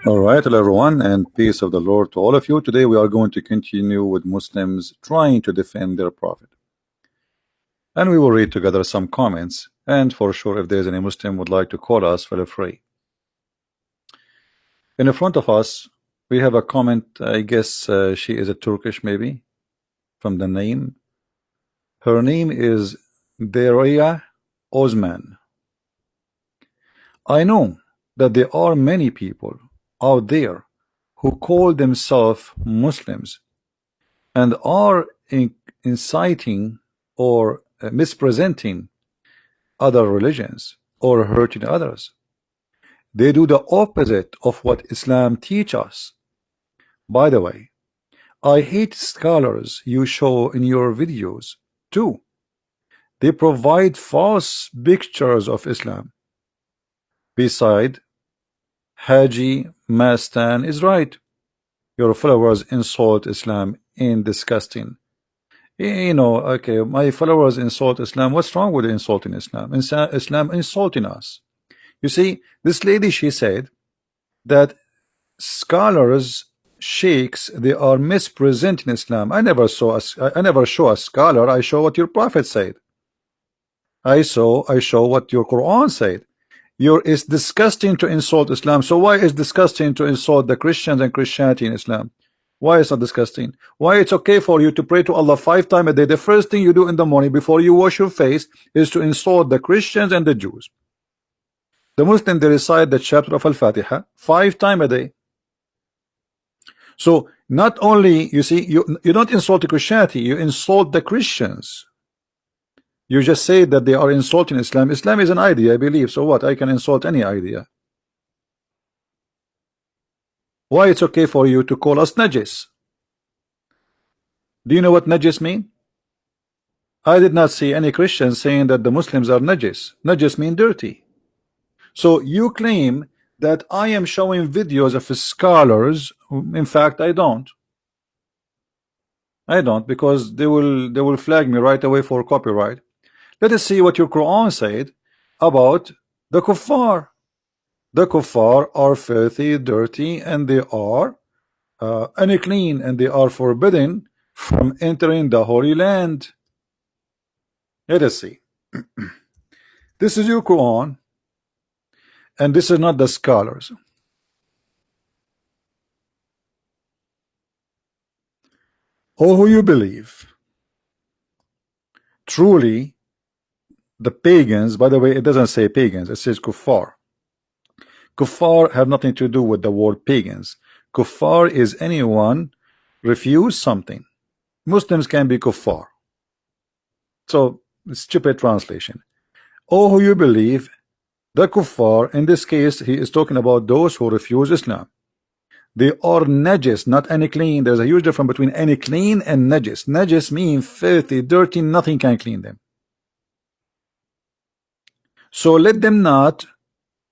All right, hello everyone, and peace of the Lord to all of you. Today we are going to continue with Muslims trying to defend their prophet. And we will read together some comments. And for sure, if there's any Muslim would like to call us, feel free. In front of us, we have a comment. I guess she is a Turkish, maybe, from the name. Her name is Deria Osman. I know that there are many people out there who call themselves Muslims and are inciting or misrepresenting other religions or hurting others. They do the opposite of what Islam teaches us. By the way, I hate scholars you show in your videos too. They provide false pictures of Islam. Beside, Haji Mastan is right. Your followers insult Islam in disgusting. Okay, my followers insult Islam. What's wrong with insulting Islam? Islam insulting us. You see, this lady, she said that scholars, sheikhs, they are misrepresenting Islam. I never show a scholar. I show what your prophet said. I show what your Quran said. It's disgusting to insult Islam. So why is disgusting to insult the Christians and Christianity in Islam? Why is not disgusting? Why it's okay for you to pray to Allah 5 times a day? The first thing you do in the morning before you wash your face is to insult the Christians and the Jews. The Muslims, they recite the chapter of Al-Fatiha 5 times a day. So not only, you see, you don't insult the Christianity, you insult the Christians. You just say that they are insulting Islam. Islam is an idea, I believe. So what? I can insult any idea. Why it's okay for you to call us najis? Do you know what najis mean? I did not see any Christians saying that the Muslims are najis. Najis mean dirty. So you claim that I am showing videos of scholars. In fact, I don't. Because they will flag me right away for copyright. Let us see what your Quran said about the kuffar. The kuffar are filthy, dirty, and they are unclean, and they are forbidden from entering the Holy Land. Let us see. This is your Quran, and this is not the scholars. Oh, who you believe. Truly, the pagans, by the way, it doesn't say pagans, it says kuffar. Kuffar have nothing to do with the word pagans. Kuffar is anyone refuse something. Muslims can be kuffar. So, stupid translation. Oh, who you believe, the kuffar, in this case, he is talking about those who refuse Islam. They are najis, not unclean. There's a huge difference between unclean and najis. Najis means filthy, dirty, nothing can clean them. So let them not,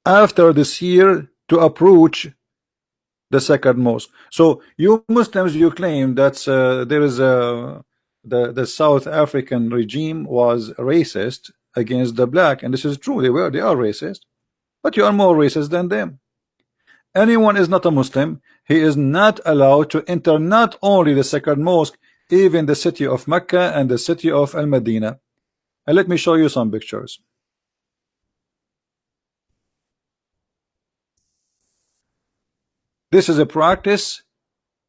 after this year, to approach the sacred mosque. So you Muslims, you claim that there is the South African regime was racist against the black, and this is true. They are racist, but you are more racist than them. Anyone is not a Muslim, he is not allowed to enter not only the sacred mosque, even the city of Mecca and the city of Al-Madinah. And let me show you some pictures. This is a practice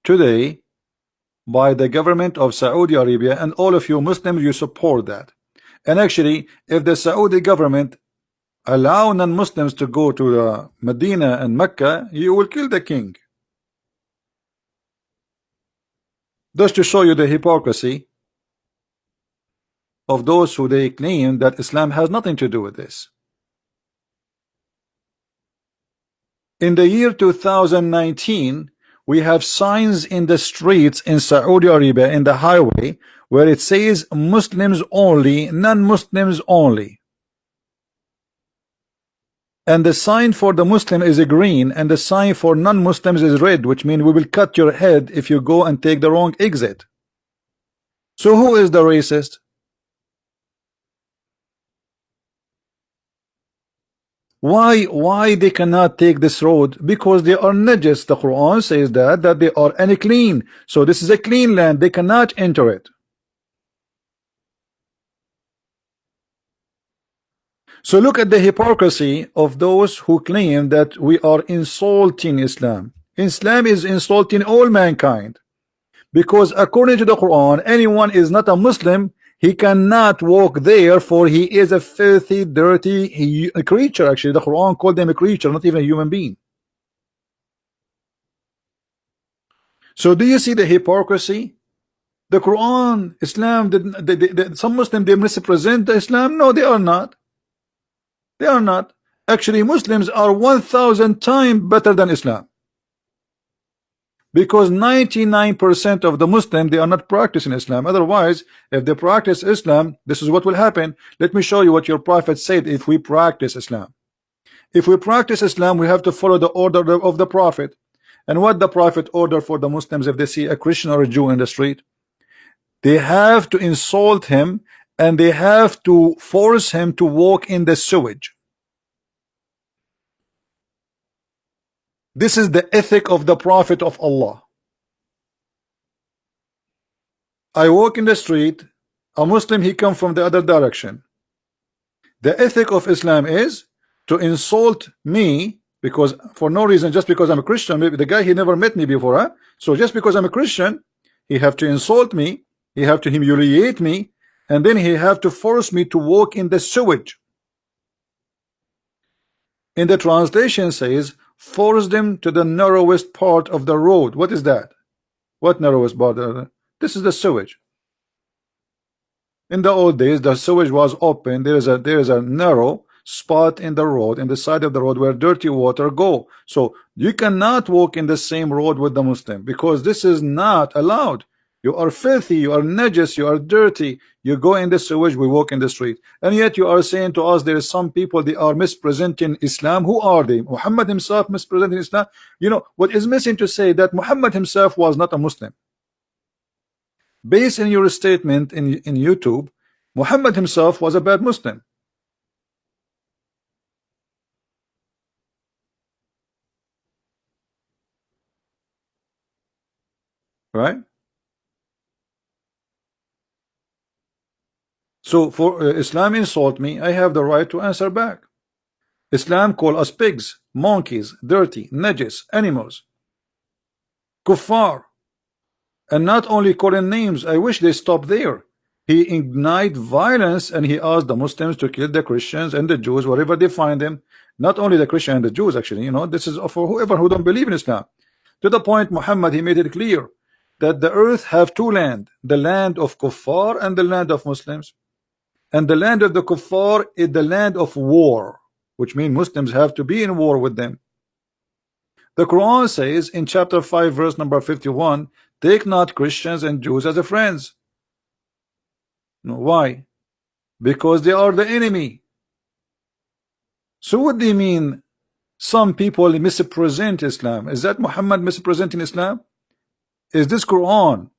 today by the government of Saudi Arabia, and all of you Muslims, you support that. And actually, if the Saudi government allow non-Muslims to go to the Medina and Mecca, you will kill the king. Just to show you the hypocrisy of those who they claim that Islam has nothing to do with this. In the year 2019, we have signs in the streets in Saudi Arabia, in the highway, where it says Muslims only, non-Muslims only. And the sign for the Muslim is a green, and the sign for non-Muslims is red, which means we will cut your head if you go and take the wrong exit. So who is the racist? Why they cannot take this road? Because they are najis. The Quran says that they are unclean. So this is a clean land. They cannot enter it. So look at the hypocrisy of those who claim that we are insulting Islam. Islam is insulting all mankind. Because according to the Quran, anyone is not a Muslim, he cannot walk there, for he is a filthy, dirty creature. Actually, the Quran called them a creature, not even a human being. So do you see the hypocrisy? The Quran, Islam, some Muslims, they misrepresent the Islam. No, they are not. They are not. Actually, Muslims are 1,000 times better than Islam. Because 99% of the Muslims, they are not practicing Islam. Otherwise, if they practice Islam, this is what will happen. Let me show you what your prophet said. If we practice Islam, if we practice Islam, we have to follow the order of the prophet. And what the prophet ordered for the Muslims, if they see a Christian or a Jew in the street, they have to insult him, and they have to force him to walk in the sewage. This is the ethic of the prophet of Allah. I walk in the street, a Muslim, he come from the other direction. The ethic of Islam is to insult me, because for no reason, just because I'm a Christian. Maybe the guy, he never met me before, huh? So just because I'm a Christian, he have to insult me, he have to humiliate me, and then he have to force me to walk in the sewage. In the translation says, force them to the narrowest part of the road. What is that? What narrowest part? This is the sewage. In the old days, the sewage was open. There is a narrow spot in the road, in the side of the road, where dirty water go. So you cannot walk in the same road with the Muslim, because this is not allowed. You are filthy, you are najis, you are dirty. You go in the sewage, we walk in the street. And yet you are saying to us, there is some people, they are misrepresenting Islam. Who are they? Muhammad himself misrepresenting Islam? You know what is missing to say? That Muhammad himself was not a Muslim. Based on your statement in YouTube, Muhammad himself was a bad Muslim. Right? So for Islam insult me, I have the right to answer back. Islam call us pigs, monkeys, dirty, najis, animals, kuffar. And not only calling names, I wish they stop there. He ignite violence, and he asked the Muslims to kill the Christians and the Jews wherever they find them. Not only the Christian and the Jews, actually, you know, this is for whoever who don't believe in Islam. To the point, Muhammad, he made it clear that the earth have two land, the land of kuffar and the land of Muslims. And the land of the kuffar is the land of war, which means Muslims have to be in war with them. The Quran says in chapter 5 verse number 51, take not Christians and Jews as a friends. No, why? Because they are the enemy. So what do you mean some people misrepresent Islam? Is that Muhammad misrepresenting Islam? Is this Quran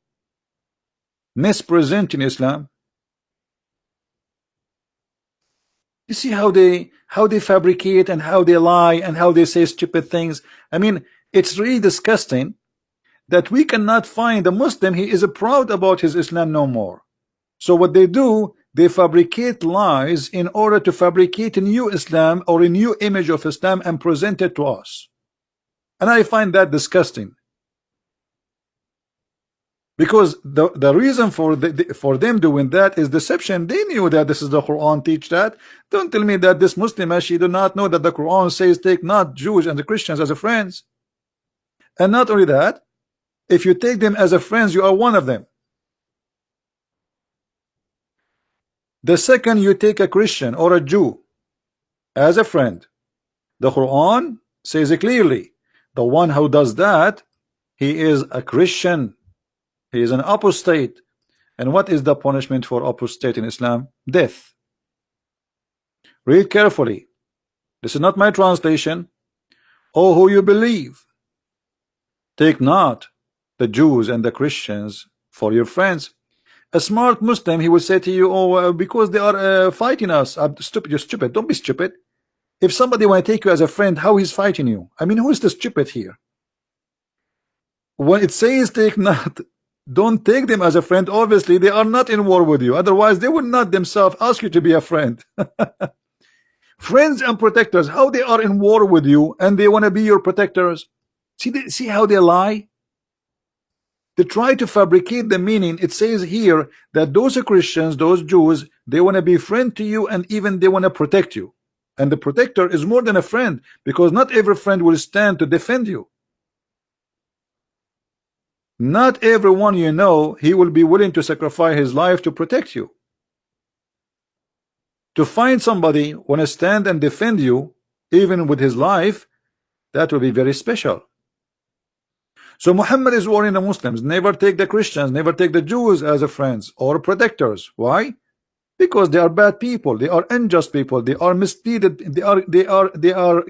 misrepresenting Islam? You see how they fabricate and how they lie and how they say stupid things. I mean, it's really disgusting that we cannot find a Muslim, he is proud about his Islam no more. So what they do, they fabricate lies in order to fabricate a new Islam or a new image of Islam and present it to us. And I find that disgusting. Because the reason for them doing that is deception. They knew that this is the Quran teach that. Don't tell me that this Muslim, she do not know that the Quran says take not Jews and the Christians as a friends. And not only that, if you take them as a friends, you are one of them. The second you take a Christian or a Jew as a friend, the Quran says it clearly, the one who does that, he is a Christian. He is an apostate. And what is the punishment for apostate in Islam? Death. Read carefully. This is not my translation. Oh, who you believe, take not the Jews and the Christians for your friends. A smart Muslim, he will say to you, oh, because they are fighting us. I'm stupid. You're stupid. Don't be stupid. If somebody want to take you as a friend, how he's fighting you? I mean, who is the stupid here? When it says take not, don't take them as a friend. Obviously, they are not in war with you. Otherwise, they would not themselves ask you to be a friend. Friends and protectors, how they are in war with you and they want to be your protectors. See how they lie? They try to fabricate the meaning. It says here that those Christians, those Jews, they want to be friend to you and even they want to protect you. And the protector is more than a friend, because not every friend will stand to defend you. Not everyone you know, he will be willing to sacrifice his life to protect you. To find somebody want to stand and defend you, even with his life, that will be very special. So Muhammad is warning the Muslims, never take the Christians, never take the Jews as a friends or protectors. Why? Because they are bad people, they are unjust people, they are misleaded, they are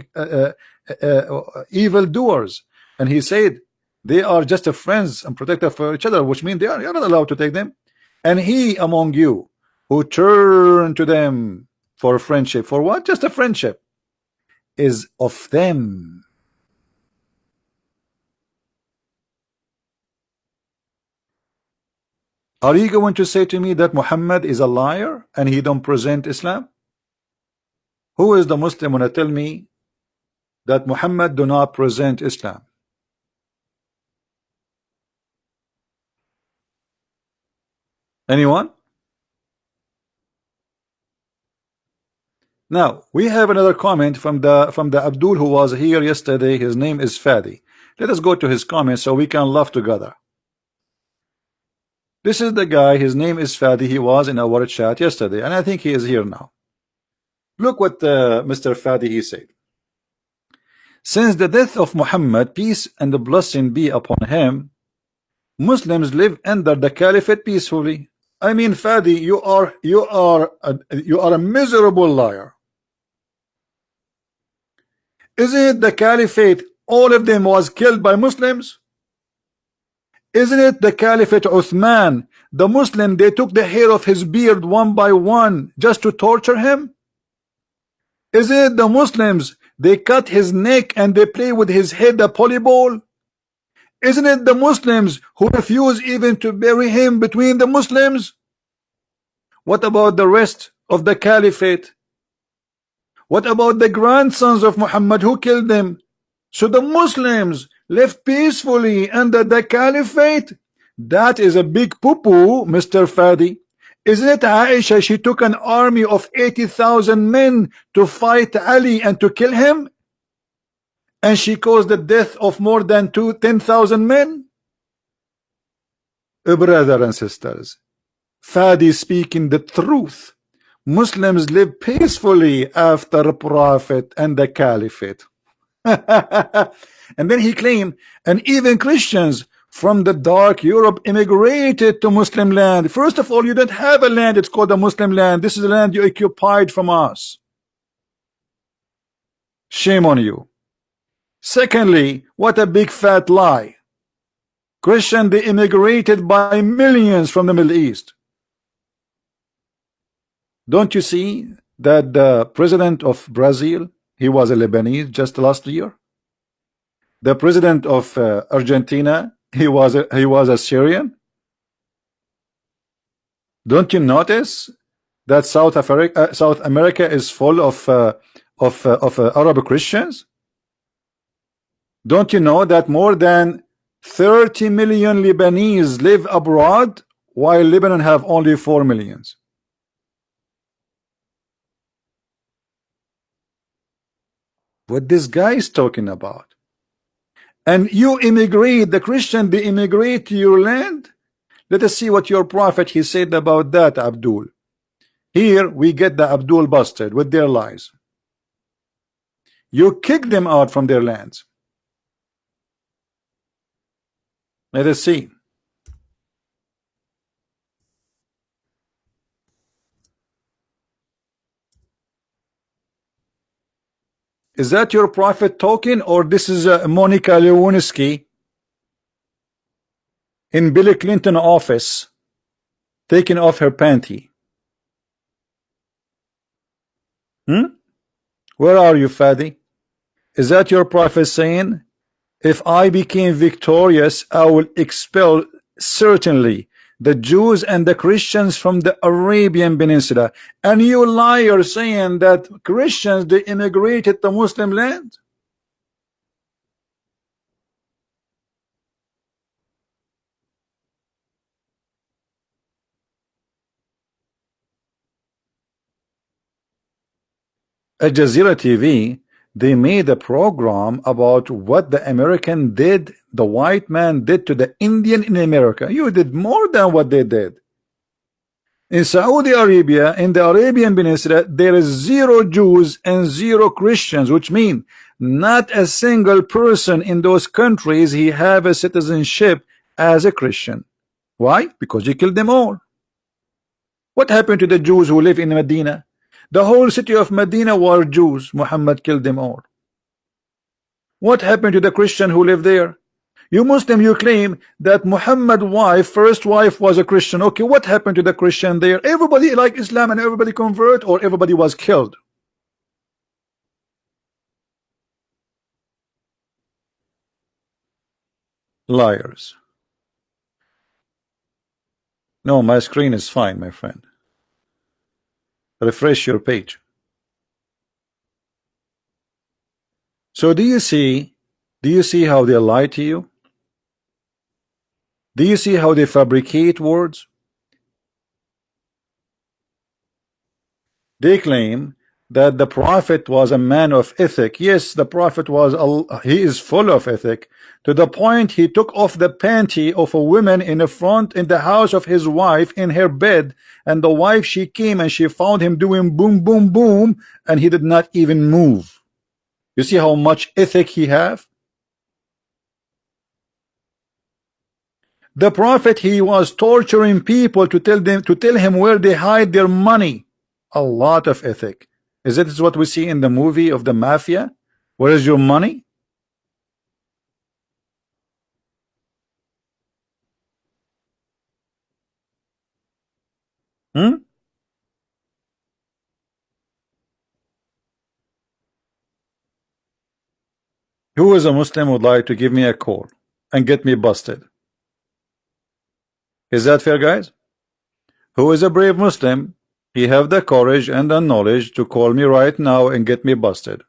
evil doers. And he said they are just a friends and protector for each other, which means you're not allowed to take them. And he among you who turn to them for friendship, for what? Just a friendship, is of them. Are you going to say to me that Muhammad is a liar and he don't present Islam? Who is the Muslim when I tell me that Muhammad do not present Islam? Anyone? Now we have another comment from the Abdul who was here yesterday. His name is Fadi. Let us go to his comment so we can laugh together. This is the guy, his name is Fadi. He was in our chat yesterday and I think he is here now. Look what Mr. Fadi he said. Since the death of Muhammad, peace and the blessing be upon him, Muslims live under the caliphate peacefully. I mean, Fadi, you are a miserable liar. Isn't it the caliphate, all of them was killed by Muslims? Isn't it the caliphate Uthman, the Muslim, they took the hair of his beard one by one just to torture him? Isn't it the Muslims, they cut his neck and they play with his head a polyball? Isn't it the Muslims who refuse even to bury him between the Muslims? What about the rest of the caliphate? What about the grandsons of Muhammad who killed them? So the Muslims lived peacefully under the caliphate. That is a big poo-poo, Mr. Fadi. Isn't it Aisha, she took an army of 80,000 men to fight Ali and to kill him? And she caused the death of more than 10,000 men? Brothers and sisters, Fadi speaking the truth. Muslims live peacefully after Prophet and the Caliphate. And then he claimed, and even Christians from the dark Europe immigrated to Muslim land. First of all, you don't have a land, it's called a Muslim land. This is a land you occupied from us. Shame on you. Secondly, what a big fat lie. Christian, they immigrated by millions from the Middle East. Don't you see that the president of Brazil, he was a Lebanese just last year? The president of Argentina, he was a Syrian. Don't you notice that South America is full of Arab Christians? Don't you know that more than 30 million Lebanese live abroad while Lebanon have only 4 million? What this guy is talking about? And you immigrate, the Christian, they immigrate to your land? Let us see what your prophet he said about that, Abdul. Here we get the Abdul busted with their lies. You kick them out from their lands. Let us see. Is that your prophet talking, or this is Monica Lewinsky in Bill Clinton office taking off her panty? Where are you, Fadi? Is that your prophet saying, if I became victorious, I will expel certainly the Jews and the Christians from the Arabian Peninsula? And you liar saying that Christians, they immigrated to Muslim land? Al Jazeera TV, they made a program about what the American did, the white man did to the Indian in America. You did more than what they did. In Saudi Arabia, in the Arabian Peninsula, there is zero Jews and zero Christians, which means not a single person in those countries he have a citizenship as a Christian. Why? Because he killed them all. What happened to the Jews who live in Medina? The whole city of Medina were Jews. Muhammad killed them all. What happened to the Christian who lived there? You Muslim, you claim that Muhammad's wife, first wife, was a Christian. Okay, what happened to the Christian there? Everybody like Islam and everybody convert, or everybody was killed? Liars. No, my screen is fine, my friend. Refresh your page. So do you see how they lie to you? Do you see how they fabricate words? They claim that the prophet was a man of ethic. Yes, the prophet was he is full of ethic, to the point he took off the panty of a woman in the front in the house of his wife in her bed, and the wife, she came and she found him doing boom boom boom, and he did not even move. You see how much ethic he have? The prophet, he was torturing people to tell him where they hide their money. A lot of ethic. Is it what we see in the movie of the mafia? Where is your money? Hmm? Who is a Muslim would like to give me a call and get me busted? Is that fair, guys? Who is a brave Muslim? He have the courage and the knowledge to call me right now and get me busted.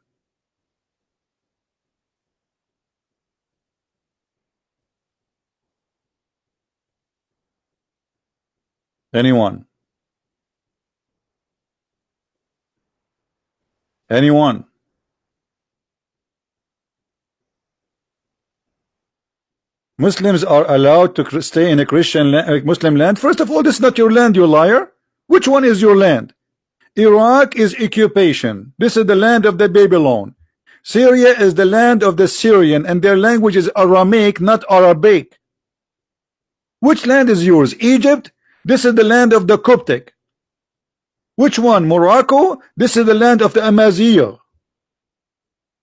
Anyone? Anyone? Muslims are allowed to stay in a Christian Muslim land? First of all, this is not your land, you liar. Which one is your land? Iraq is occupation. This is the land of the Babylon. Syria is the land of the Syrian, and their language is Aramaic, not Arabic. Which land is yours? Egypt? This is the land of the Coptic. Which one? Morocco? This is the land of the Amazigh.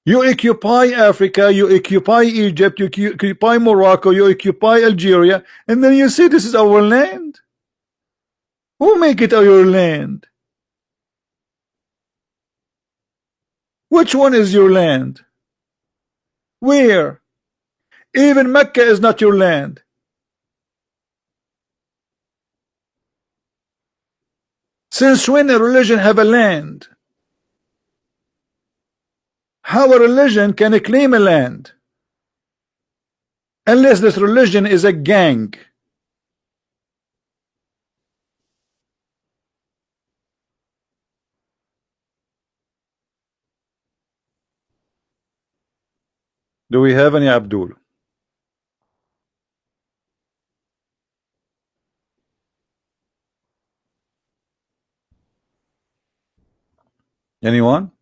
You occupy Africa, you occupy Egypt, you occupy Morocco, you occupy Algeria, and then you say this is our land? Who make it your land? Which one is your land? Where? Even Mecca is not your land. Since when a religion have a land? How a religion can claim a land? Unless this religion is a gang. Do we have any Abdul? Anyone?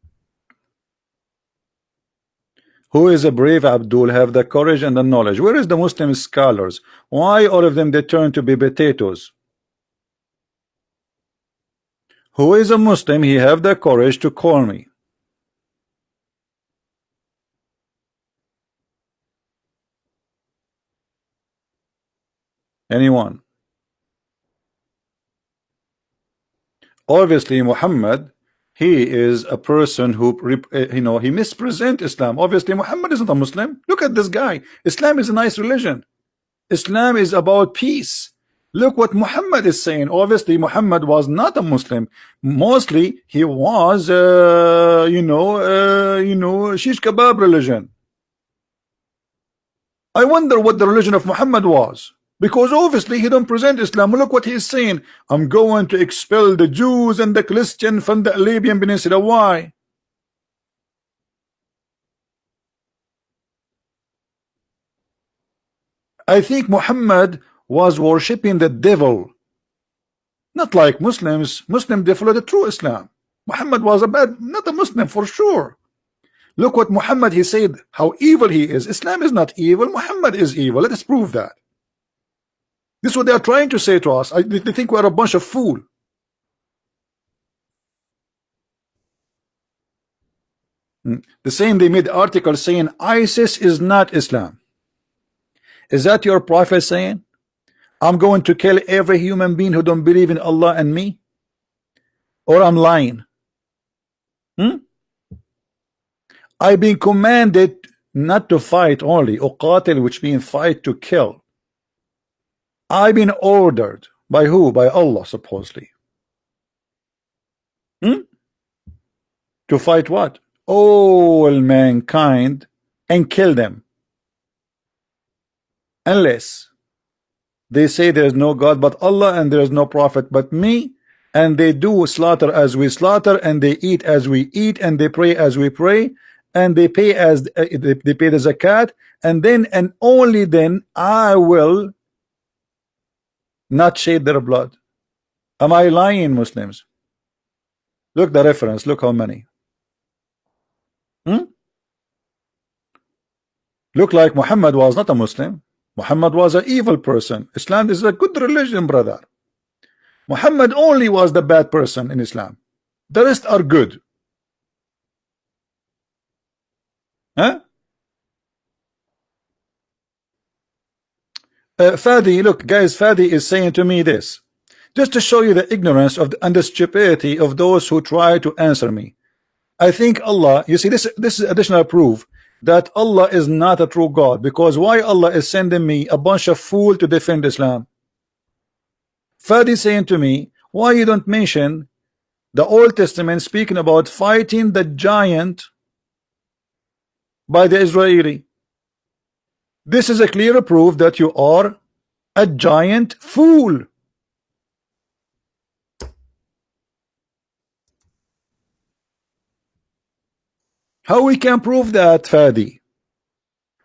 Who is a brave Abdul, have the courage and the knowledge? Where is the Muslim scholars? Why all of them they turn to be potatoes? Who is a Muslim, he have the courage to call me? Anyone? Obviously Muhammad He is a person who, he mispresent Islam. Obviously, Muhammad isn't a Muslim. Look at this guy. Islam is a nice religion. Islam is about peace. Look what Muhammad is saying. Obviously, Muhammad was not a Muslim. Mostly, he was, shish kebab religion. I wonder what the religion of Muhammad was. Because obviously he don't present Islam. Look what he's saying. I'm going to expel the Jews and the Christian from the Arabian Peninsula. Why? I think Muhammad was worshipping the devil. Not like Muslims. Muslims, they follow the true Islam. Muhammad was not a Muslim for sure. Look what Muhammad, he said, how evil he is. Islam is not evil. Muhammad is evil. Let us prove that. This is what they are trying to say to us. They think we are a bunch of fools. The same, they made article saying ISIS is not Islam. Is that your prophet saying? I'm going to kill every human being who don't believe in Allah and me? Or I'm lying? I've been commanded not to fight only, uqatil, which means fight, to kill. I've been ordered by who? By Allah, supposedly. To fight what? All mankind and kill them. Unless they say there is no God but Allah and there is no prophet but me, and they do slaughter as we slaughter, and they eat as we eat, and they pray as we pray, and they pay as they pay the zakat, and then and only then I will not shed their blood. Am I lying, Muslims? Look the reference. Look how many. Look like Muhammad was not a Muslim. Muhammad was an evil person. Islam is a good religion, brother. Muhammad only was the bad person in Islam. The rest are good. Huh? Fadi, look, guys, Fadi is saying to me this, just to show you the ignorance of and the stupidity of those who try to answer me. I think Allah, you see, this is additional proof that Allah is not a true God, because why Allah is sending me a bunch of fool to defend Islam? Fadi saying to me, why you don't mention the Old Testament speaking about fighting the giant by the Israeli? This is a clear proof that you are a giant fool. How we can prove that, Fadi?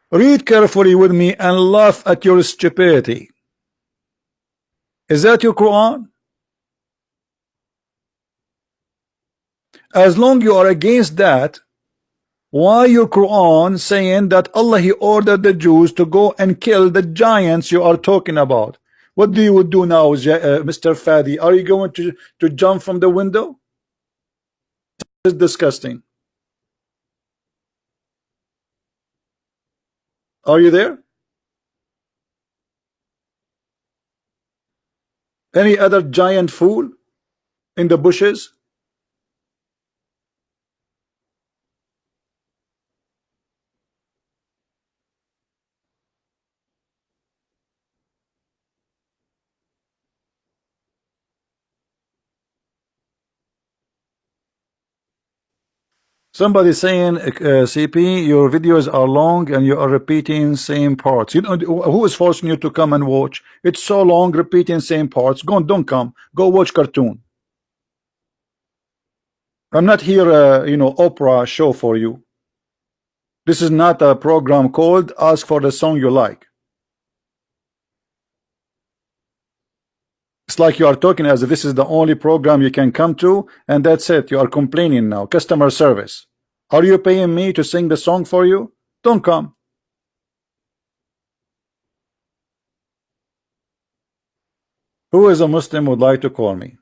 Read carefully with me and laugh at your stupidity. Is that your Quran? As long you are against that, why your Quran saying that Allah, he ordered the Jews to go and kill the giants you are talking about? What do you do now, Mr. Fadi? Are you going to jump from the window? This is disgusting. Are you there? Any other giant fool in the bushes? Somebody saying, CP, your videos are long and you are repeating same parts. You know, who is forcing you to come and watch? It's so long, repeating same parts. Go on, don't come. Go watch cartoon. I'm not here, Oprah show for you. This is not a program called Ask for the Song You Like. It's like you are talking as if this is the only program you can come to, and that's it. You are complaining now. Customer service. Are you paying me to sing the song for you? Don't come. Who is a Muslim would like to call me?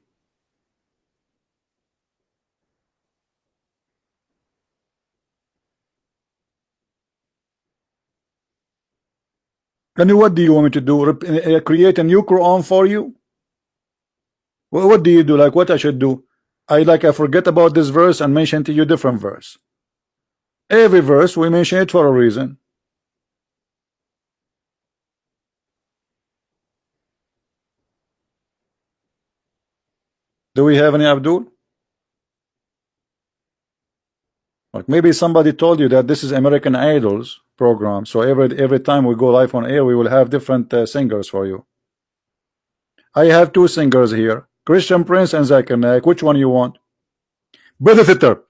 And what do you want me to do? Create a new Quran for you? What do you do? Like what I should do? I forget about this verse and mention to you different verse. Every verse we mention it for a reason. Do we have any Abdul? Like maybe somebody told you that this is American Idols program, so every time we go live on air, we will have different singers for you. I have two singers here, Christian Prince and Zakir Naik. Which one you want? Brother Sitter,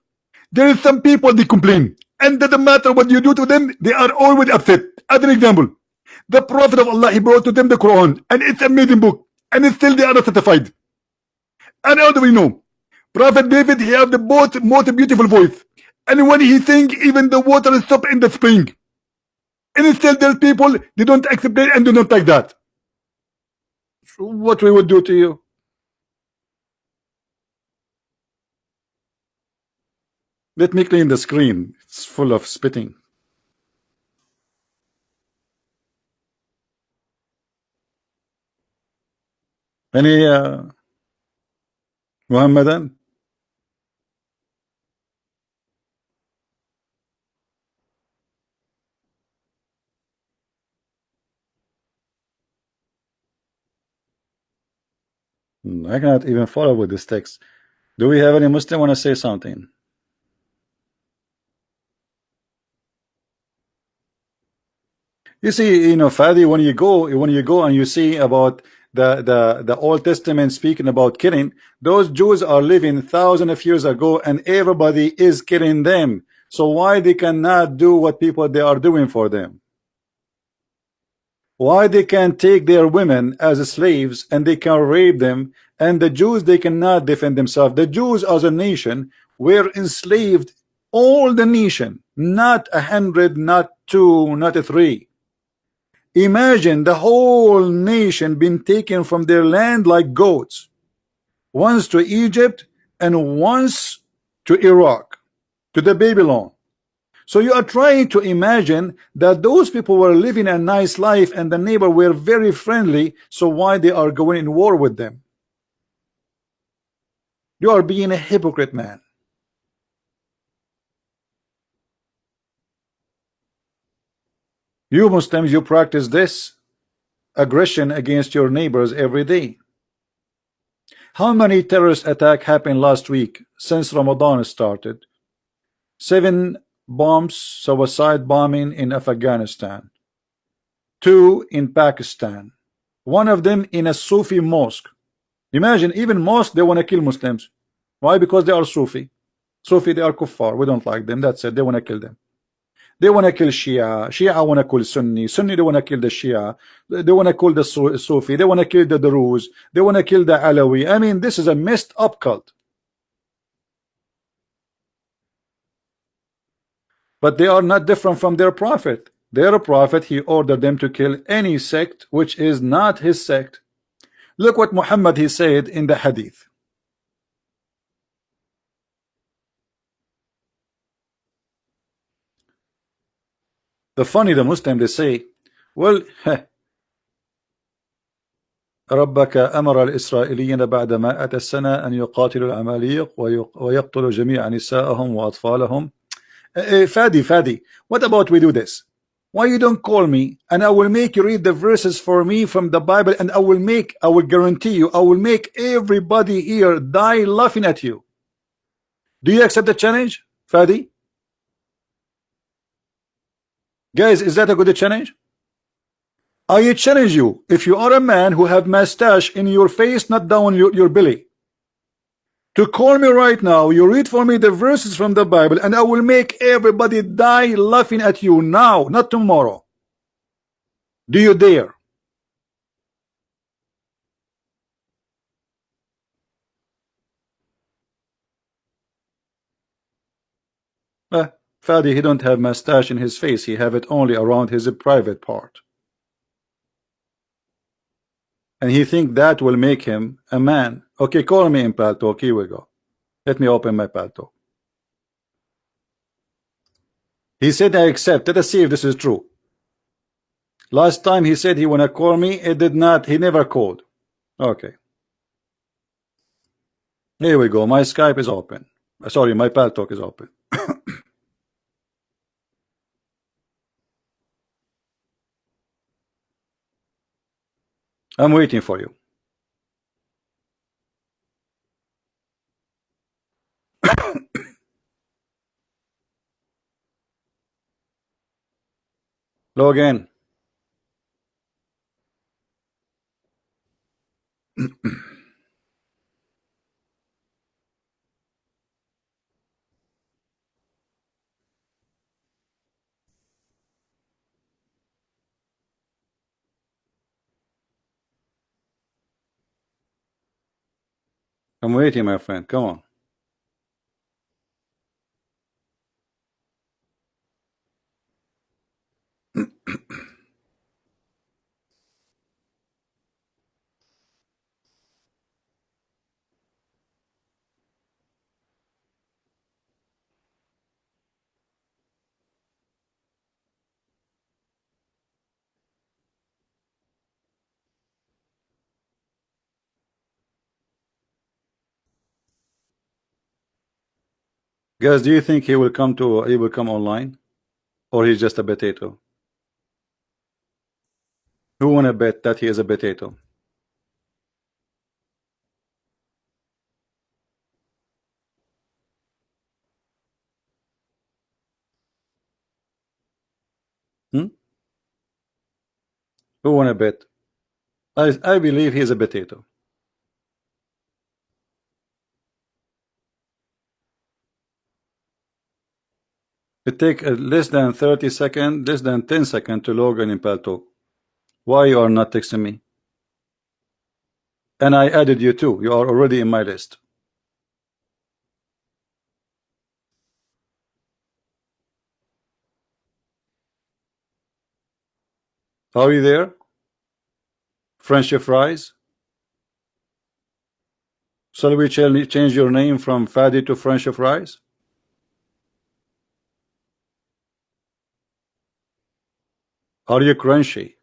there is some people they complain, and doesn't matter what you do to them, they are always upset. As an example, the Prophet of Allah, he brought to them the Quran, and it's an amazing book, and still they are not satisfied. And how do we know? Prophet David, he have the most beautiful voice, and when he sing, even the water stop in the spring. And still there's people, they don't accept it and do not like that. So what we would do to you? Let me clean the screen. It's full of spitting. Any Muhammadan? I cannot even follow with this text. Do we have any Muslim want to say something? You see, Fadi, when you go and you see about the Old Testament speaking about killing, those Jews are living thousands of years ago, and everybody is killing them. So why they cannot do what people they are doing for them? Why they can take their women as slaves and they can rape them, and the Jews they cannot defend themselves? The Jews as a nation were enslaved, all the nation, not 100, not 2, not 3. Imagine the whole nation been taken from their land like goats, once to Egypt and once to Iraq, to the Babylon. So you are trying to imagine that those people were living a nice life and the neighbor were very friendly, so why they are going in war with them? You are being a hypocrite, man. You Muslims, you practice this aggression against your neighbors every day. How many terrorist attacks happened last week since Ramadan started? 7 bombs, suicide bombing in Afghanistan, 2 in Pakistan, one of them in a Sufi mosque. Imagine, even mosque they want to kill Muslims. Why? Because they are Sufi. Sufi, they are kuffar. We don't like them. That's it. They want to kill them. They want to kill Shia. Shia want to kill Sunni. Sunni, they want to kill the Shia. They want to kill the Sufi. They want to kill the Druze. They want to kill the Alawi. I mean, this is a messed up cult. But they are not different from their prophet. Their prophet, he ordered them to kill any sect which is not his sect. Look what Muhammad he said in the hadith. The Muslim they say, well, ربك أمر الإسرائيليين بعد 100 سنة أن يقاتلوا العماليق ويقتلوا جميع نساءهم وأطفالهم. Fadi, what about we do this? Why you don't call me and I will make you read the verses for me from the Bible, and I will guarantee you, I will make everybody here die laughing at you. Do you accept the challenge, Fadi? Guys, is that a good challenge? I challenge you, if you are a man who have mustache in your face, not down your belly, to call me right now, you read for me the verses from the Bible, and I will make everybody die laughing at you now, not tomorrow. Do you dare? Fadi, he don't have mustache in his face, he have it only around his private part. And he think that will make him a man. Okay, call me in Paltalk, here we go. Let me open my Paltalk. He said I accept. Let us see if this is true. Last time he said he wanna call me, it did not, he never called. Okay. Here we go. My Skype is open. Sorry, my Paltalk is open. I'm waiting for you. Log in. I'm waiting, my friend. Come on. Guys, do you think he will come online? Or he's just a potato? Who wanna bet that he is a potato? Hmm? Who wanna bet? I believe he is a potato. It take less than 30 seconds, less than 10 seconds to log in Paltalk. Why you are not texting me? And I added you too. You are already in my list. Are you there? Friendship fries? Shall we change your name from Fadi to Friendship fries? Are you crunchy?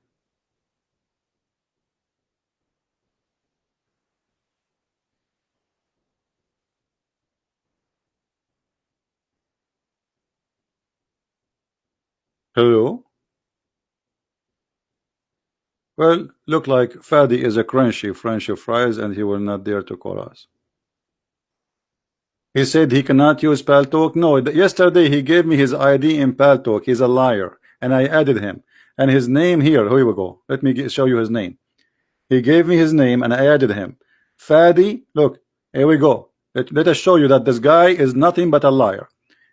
Hello? Well, look like Fadi is a crunchy Friendship fries and he will not dare to call us. He said he cannot use Paltalk. No, yesterday he gave me his ID in Paltalk. He's a liar. And I added him. And his name here, here we go. Let me show you his name. He gave me his name and I added him. Fadi, look, here we go. Let us show you that this guy is nothing but a liar.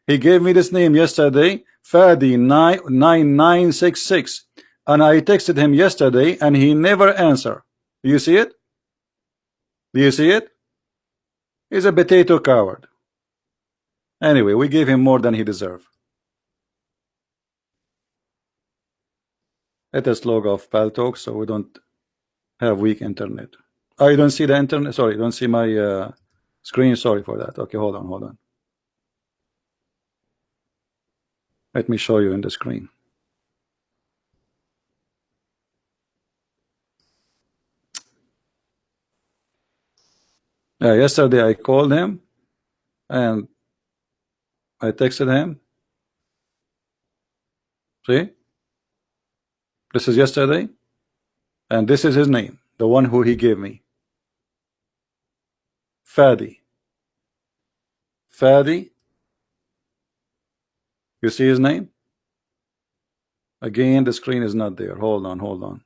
He gave me this name yesterday, Fadi 9966. And I texted him yesterday and he never answered. Do you see it? Do you see it? He's a potato coward. Anyway, we gave him more than he deserved. Let us log off Paltalk so we don't have weak internet. Oh, you don't see the internet? Sorry, you don't see my screen? Sorry for that. Okay, hold on, hold on. Let me show you in the screen. Yesterday I called him and I texted him. See? This is yesterday. And this is his name, the one who he gave me. Fadi. Fadi. You see his name? Again, the screen is not there. Hold on, hold on.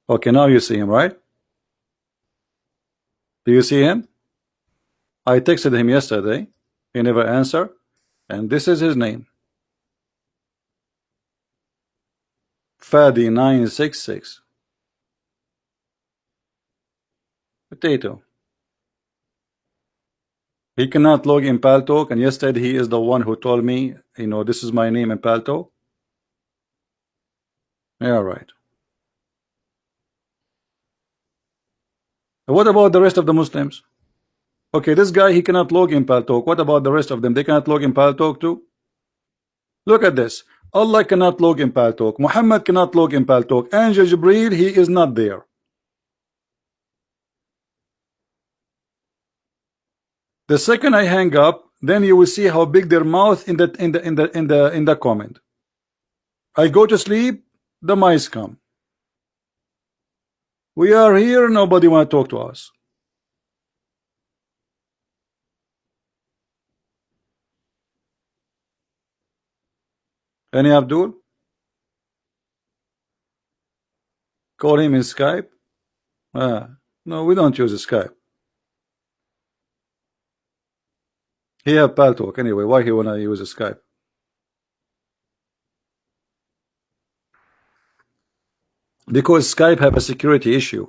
Okay, now you see him, right? Do you see him? I texted him yesterday. He never answered. And this is his name. Fadi 966. Potato. He cannot log in Paltalk, and yesterday he is the one who told me, you know, this is my name in Paltalk. Yeah, right. What about the rest of the Muslims? Okay, this guy, he cannot log in Paltalk. What about the rest of them? They cannot log in Paltalk too? Look at this. Allah cannot log in Paltalk. Muhammad cannot log in Paltalk. Angel Jibreel, he is not there. The second I hang up, then you will see how big their mouth in the comment. I go to sleep, the mice come. We are here, nobody want to talk to us. Any Abdul? Call him in Skype. No, we don't use Skype. He have Paltalk anyway. Why he wanna use Skype? Because Skype have a security issue.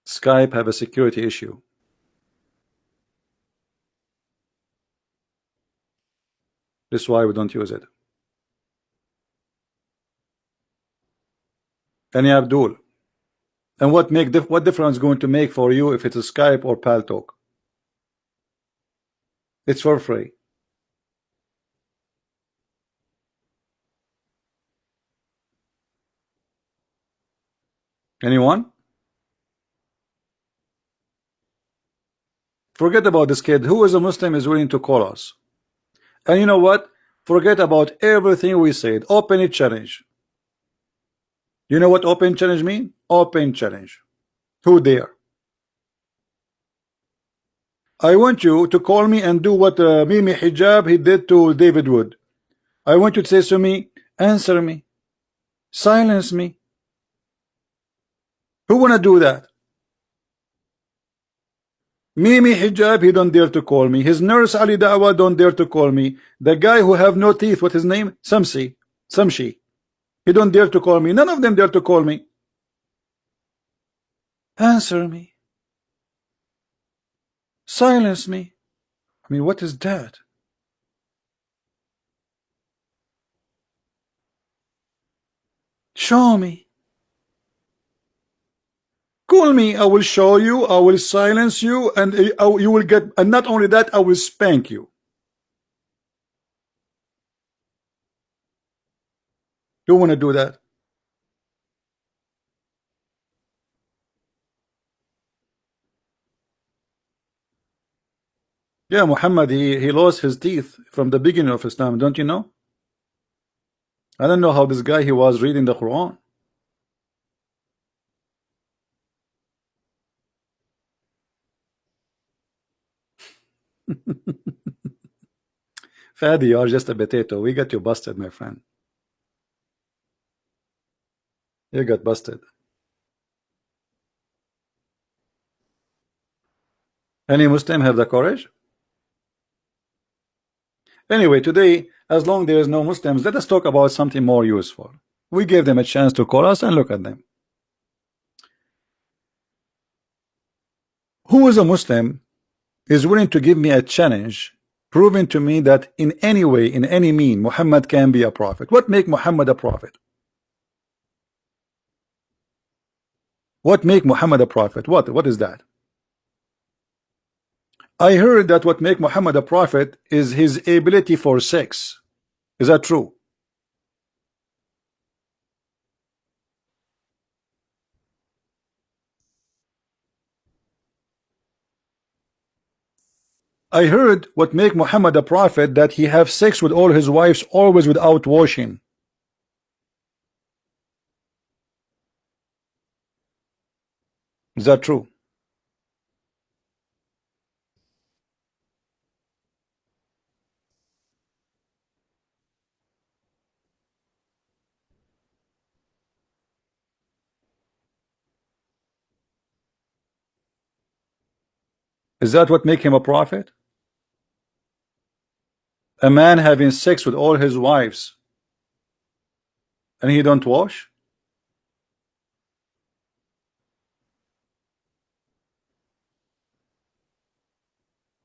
Skype have a security issue. That's why we don't use it. Any Abdul? And what difference going to make for you if it's a Skype or Paltalk? It's for free. Anyone? Forget about this kid. Who is a Muslim is willing to call us? And you know what? Forget about everything we said. Open challenge. You know what open challenge mean? Open challenge. Who dare? I want you to call me and do what Mimi Hijab he did to David Wood. I want you to say to me, answer me, silence me. Who wanna do that? Mimi Hijab, he don't dare to call me. His nurse Ali Dawa don't dare to call me. The guy who have no teeth, what his name? Samshi. He don't dare to call me. None of them dare to call me. Answer me. Silence me. I mean, what is that? Show me. Call me. I will show you. I will silence you, and you will get. And not only that, I will spank you. You want to do that? Yeah, Muhammad, he lost his teeth from the beginning of Islam. Don't you know? I don't know how this guy he was reading the Quran. Fadi, you are just a potato. We got you busted, my friend. You got busted. Any Muslim have the courage? Anyway, today, as long there is no Muslims, let us talk about something more useful. We gave them a chance to call us and look at them. Who is a Muslim is willing to give me a challenge, proving to me that in any way, in any mean, Muhammad can be a prophet? What make Muhammad a prophet? What make Muhammad a prophet? What is that? I heard that what make Muhammad a prophet is his ability for sex. Is that true? I heard what make Muhammad a prophet that he have sex with all his wives always without washing. Is that true? Is that what make him a prophet? A man having sex with all his wives and he don't wash?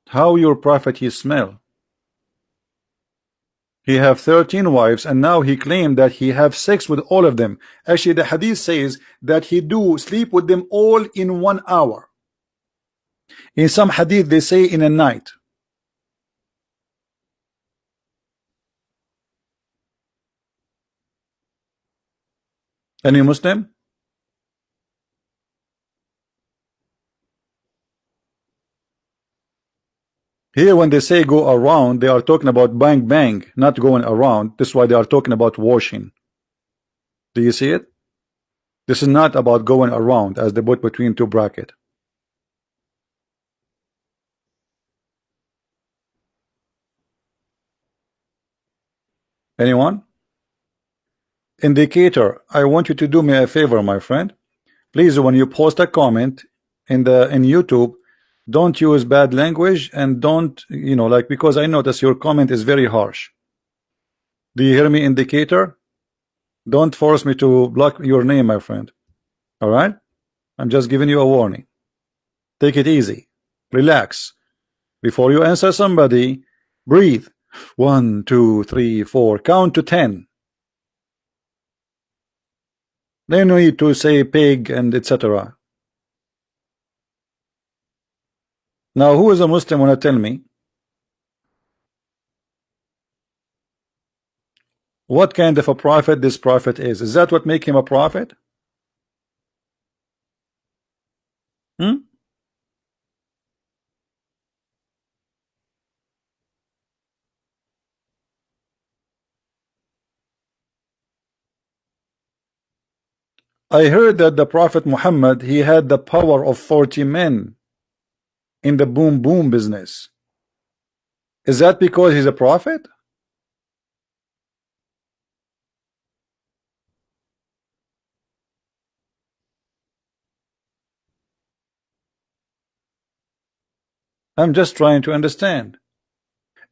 How your prophet he smell? He have 13 wives and now he claimed that he have sex with all of them. Actually, the hadith says that he do sleep with them all in 1 hour. In some hadith they say in a night. Any Muslim? Here, when they say go around, they are talking about bang bang, not going around. This is why they are talking about washing. Do you see it? This is not about going around, as they put between two brackets. Anyone? Indicator, I want you to do me a favor, my friend. Please, when you post a comment in YouTube, don't use bad language, and don't, like, because I notice your comment is very harsh. Do you hear me, Indicator? Don't force me to block your name, my friend. All right? I'm just giving you a warning. Take it easy. Relax. Before you answer somebody, breathe. 1, 2, 3, 4. Count to 10. Then you need to say pig and etc. Now, who is a Muslim wanna tell me? What kind of a prophet this prophet is? Is that what make him a prophet? Hmm? I heard that the Prophet Muhammad, he had the power of 40 men in the boom boom business. Is that because he's a prophet? I'm just trying to understand.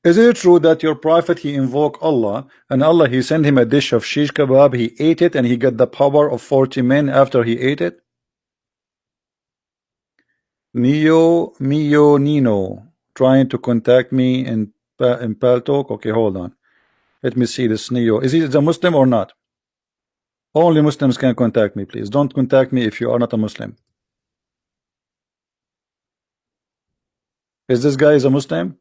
Is it true that your prophet, he invoked Allah, and Allah, he sent him a dish of shish kebab, he ate it, and he got the power of 40 men after he ate it? Neo Mio Nino trying to contact me in Paltalk. Okay, hold on. Let me see this Neo. Is he a Muslim or not? Only Muslims can contact me, please. Don't contact me if you are not a Muslim. Is this guy is a Muslim?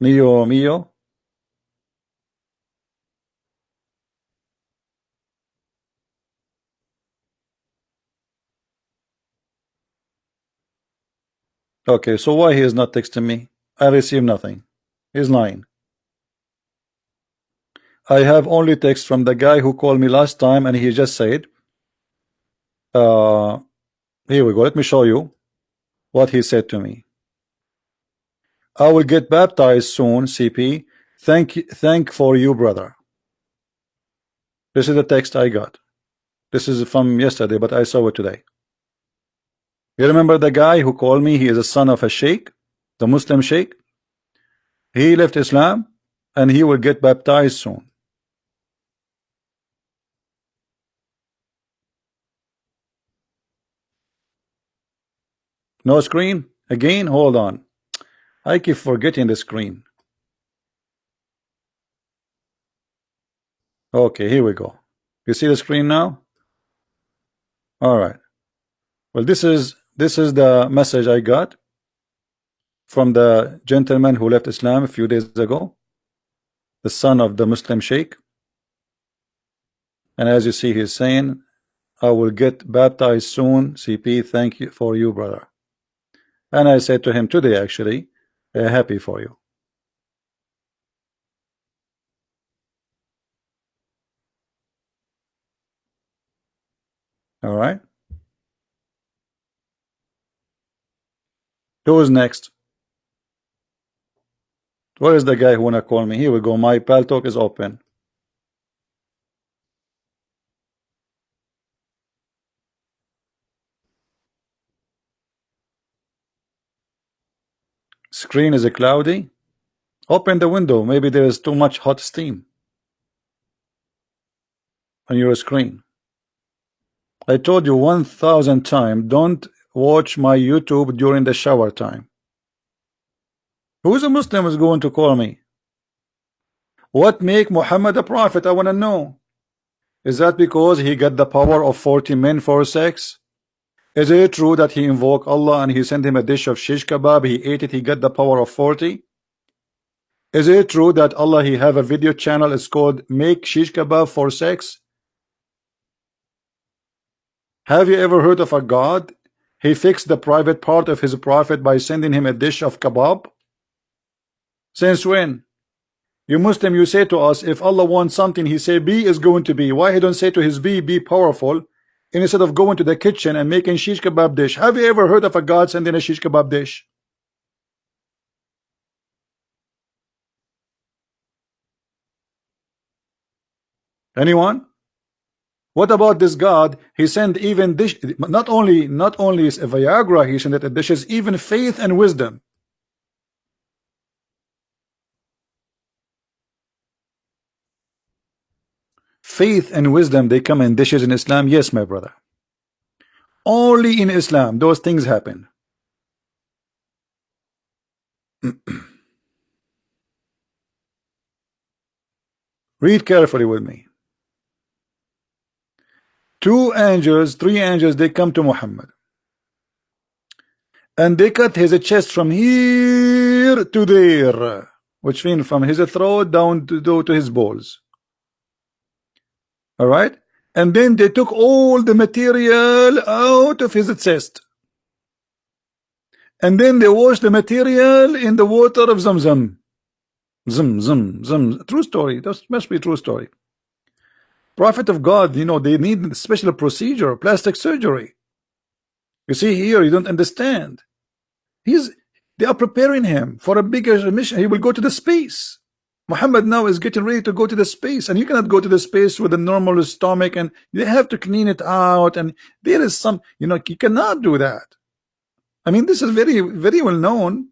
Neo Mio? Okay, so why he is not texting me? I receive nothing. He's lying. I have only text from the guy who called me last time, and he just said, uh, here we go. Let me show you what he said to me. I will get baptized soon, CP. Thank for you, brother. This is the text I got. This is from yesterday, but I saw it today. You remember the guy who called me? He is a son of a sheikh, the Muslim sheikh. He left Islam, and he will get baptized soon. No screen? Again? Hold on. I keep forgetting the screen. Okay, here we go. You see the screen now? All right. Well, this is the message I got from the gentleman who left Islam a few days ago, the son of the Muslim sheikh. And as you see, he's saying, I will get baptized soon. CP, thank you for you, brother. And I said to him today, actually, happy for you. All right. Who is next? Where is the guy who wanna call me? Here we go. My Paltalk is open. Screen is cloudy. Open the window. Maybe there is too much hot steam on your screen. I told you 1,000 times, don't watch my YouTube during the shower time. Who is a Muslim is going to call me? What make Muhammad a prophet? I want to know. Is that because he got the power of 40 men for sex? Is it true that he invoked Allah and he sent him a dish of shish kebab, he ate it, he got the power of 40? Is it true that Allah, he have a video channel, it's called Make Shish Kebab for Sex? Have you ever heard of a God? he fixed the private part of his prophet by sending him a dish of kebab? Since when? You Muslim, you say to us, if Allah wants something, he say be is going to be. Why he don't say to his be powerful, instead of going to the kitchen and making shish kebab dish? Have you ever heard of a God sending a shish kebab dish? Anyone? What about this God? He sent even dish, not only is a Viagra, he sent it a dishes, even faith and wisdom. Faith and wisdom, they come in dishes in Islam. Yes, my brother. Only in Islam those things happen. Read carefully with me. Three angels, they come to Muhammad, and they cut his chest from here to there, which means from his throat down to his balls. All right, and then they took all the material out of his chest, and then they washed the material in the water of Zamzam. Zam. True story. That must be a true story. Prophet of God, you know, they need special procedure, plastic surgery. You see here, you don't understand. They are preparing him for a bigger mission. He will go to the space. Muhammad now is getting ready to go to the space, and you cannot go to the space with a normal stomach, and they have to clean it out, and there is some, you know, you cannot do that. I mean, this is very, very well known.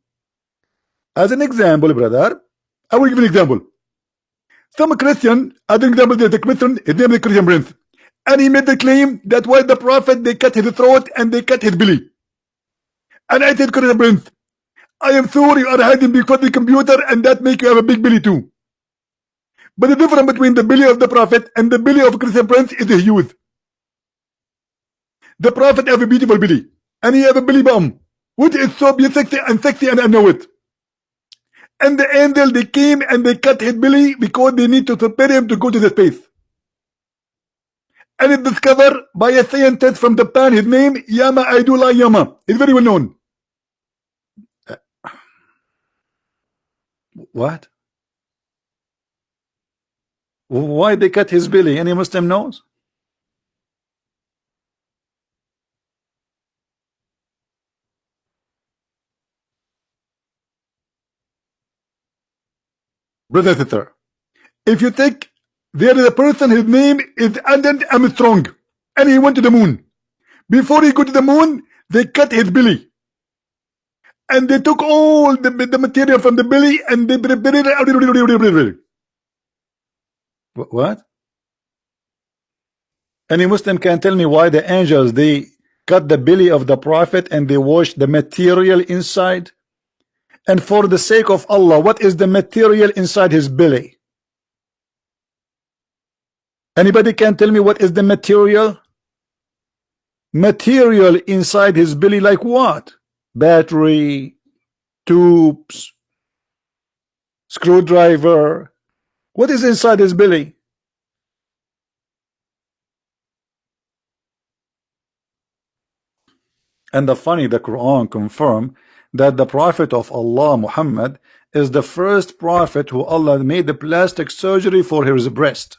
As an example, brother, I will give an example. Some Christian, as an example, there's a Christian, his name is Christian Prince, and he made the claim that while the prophet, they cut his throat and they cut his belly. And I said, Christian Prince, I am sorry you are hiding before the computer, and that make you have a big belly too. But the difference between the belly of the prophet and the belly of Christian Prince is the huge. The prophet have a beautiful belly, and he have a belly bump, which is so sexy, and I know it. And the angel, they came and they cut his belly because they need to prepare him to go to the space. And it's discovered by a scientist from Japan. His name Yama Aidullah Yama. It's very well known. What? Why they cut his belly? Any Muslim knows? Brother sister, if you think there is a person, his name is Adam Armstrong, and he went to the moon. Before he go to the moon, they cut his belly, and they took all the material from the belly, and they prepared it. What? Any Muslim can tell me why the angels, they cut the belly of the prophet and they washed the material inside? And for the sake of Allah, what is the material inside his belly? Anybody can tell me what is the material? Material inside his belly, like what? Battery, tubes, screwdriver. What is inside his belly? And the Quran confirm that the Prophet of Allah, Muhammad, is the first prophet who Allah made the plastic surgery for his breast.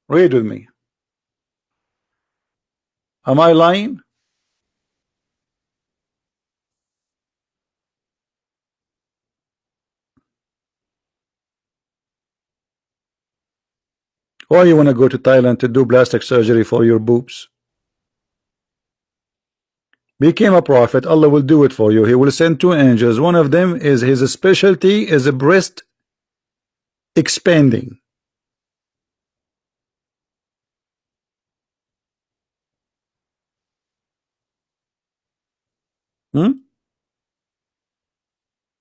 Read with me. Am I lying? Why you want to go to Thailand to do plastic surgery for your boobs? Became a prophet, Allah will do it for you. He will send two angels. One of them is his specialty is a breast expanding.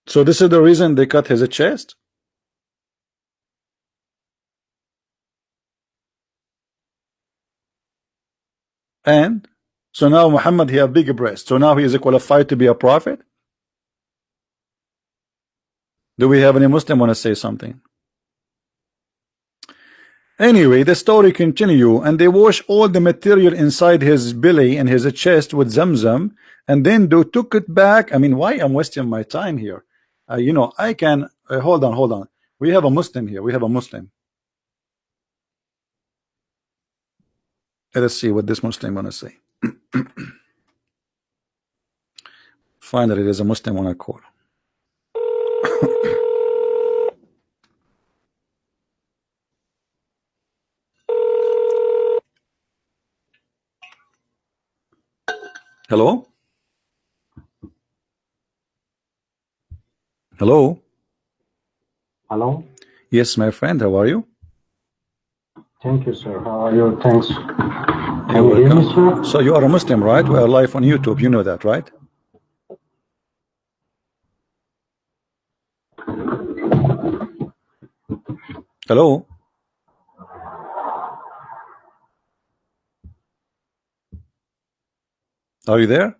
So this is the reason they cut his chest. And so now Muhammad, he have bigger breast. So now he is qualified to be a prophet. Do we have any Muslim want to say something? Anyway, the story continue, and they wash all the material inside his belly and his chest with Zamzam, and then they took it back. I mean, why I'm wasting my time here? You know, I can hold on. We have a Muslim here. We have a Muslim. Let's see what this Muslim wanna say. Finally, there's a Muslim on a call. Hello? Hello? Hello? Yes, my friend, how are you? Thank you, sir. How are you? Thanks. Can You're you hear me, welcome. sir? So you are a Muslim, right? We are live on YouTube. You know that, right? Hello? Are you there?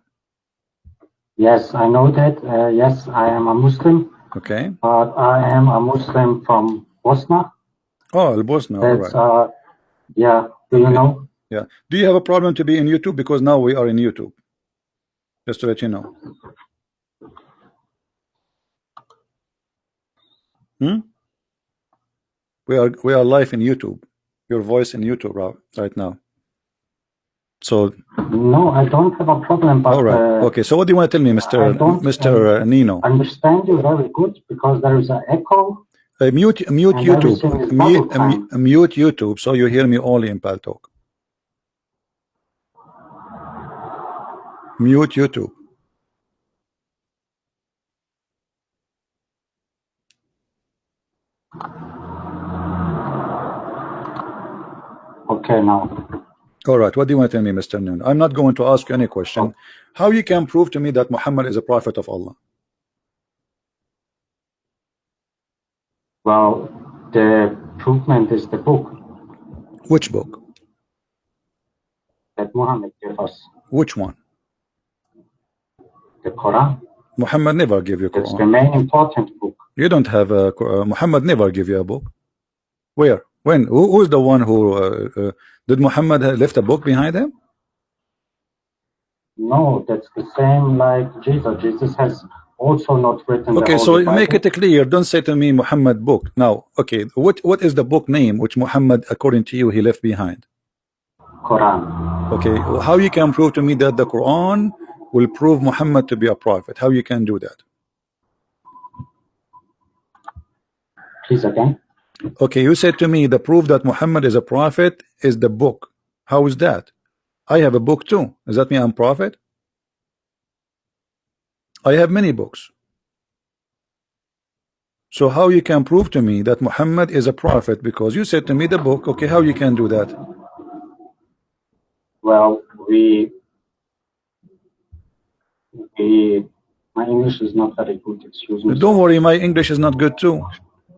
Yes, I know that. Yes, I am a Muslim, Okay. but I am a Muslim from Bosnia. Oh, Bosnia, all That's, right. yeah, do you Okay. know? Yeah. Do you have a problem to be in YouTube? Because now we are in YouTube. Just to let you know. Hmm? We are live in YouTube. Your voice in YouTube right now. So No, I don't have a problem, but all right. Okay. So what do you want to tell me, I don't Mr. Nino? understand you very good because there is an echo Mute and YouTube. everything is double time. Mute YouTube so you hear me only in Paltalk. Mute YouTube. Okay, now. All right. What do you want to tell me, Mr. Nino? I'm not going to ask you any question. Oh, How you can prove to me that Muhammad is a prophet of Allah? well, the improvement is the book Which book? that Muhammad gave us, Which one? the Quran. Muhammad never gave you That's the Quran. main important book. You don't have a Muhammad never give you a book. Where? When? Who's the one who did Muhammad left a book behind him? No, that's the same like Jesus. Jesus has also not written the Okay, so Holy make Bible. it clear. Don't say to me Muhammad book. Now, okay, what is the book name which Muhammad, according to you, he left behind? Quran. Okay, how you can prove to me that the Quran will prove Muhammad to be a prophet? How you can do that? Please again. Okay, you said to me the proof that Muhammad is a prophet is the book. How is that? I have a book too. Does that mean I'm prophet? I have many books. So how you can prove to me that Muhammad is a prophet? Because you said to me the book. Okay, how you can do that? Well, my English is not very good. Excuse me, Don't sir. worry, my English is not good too.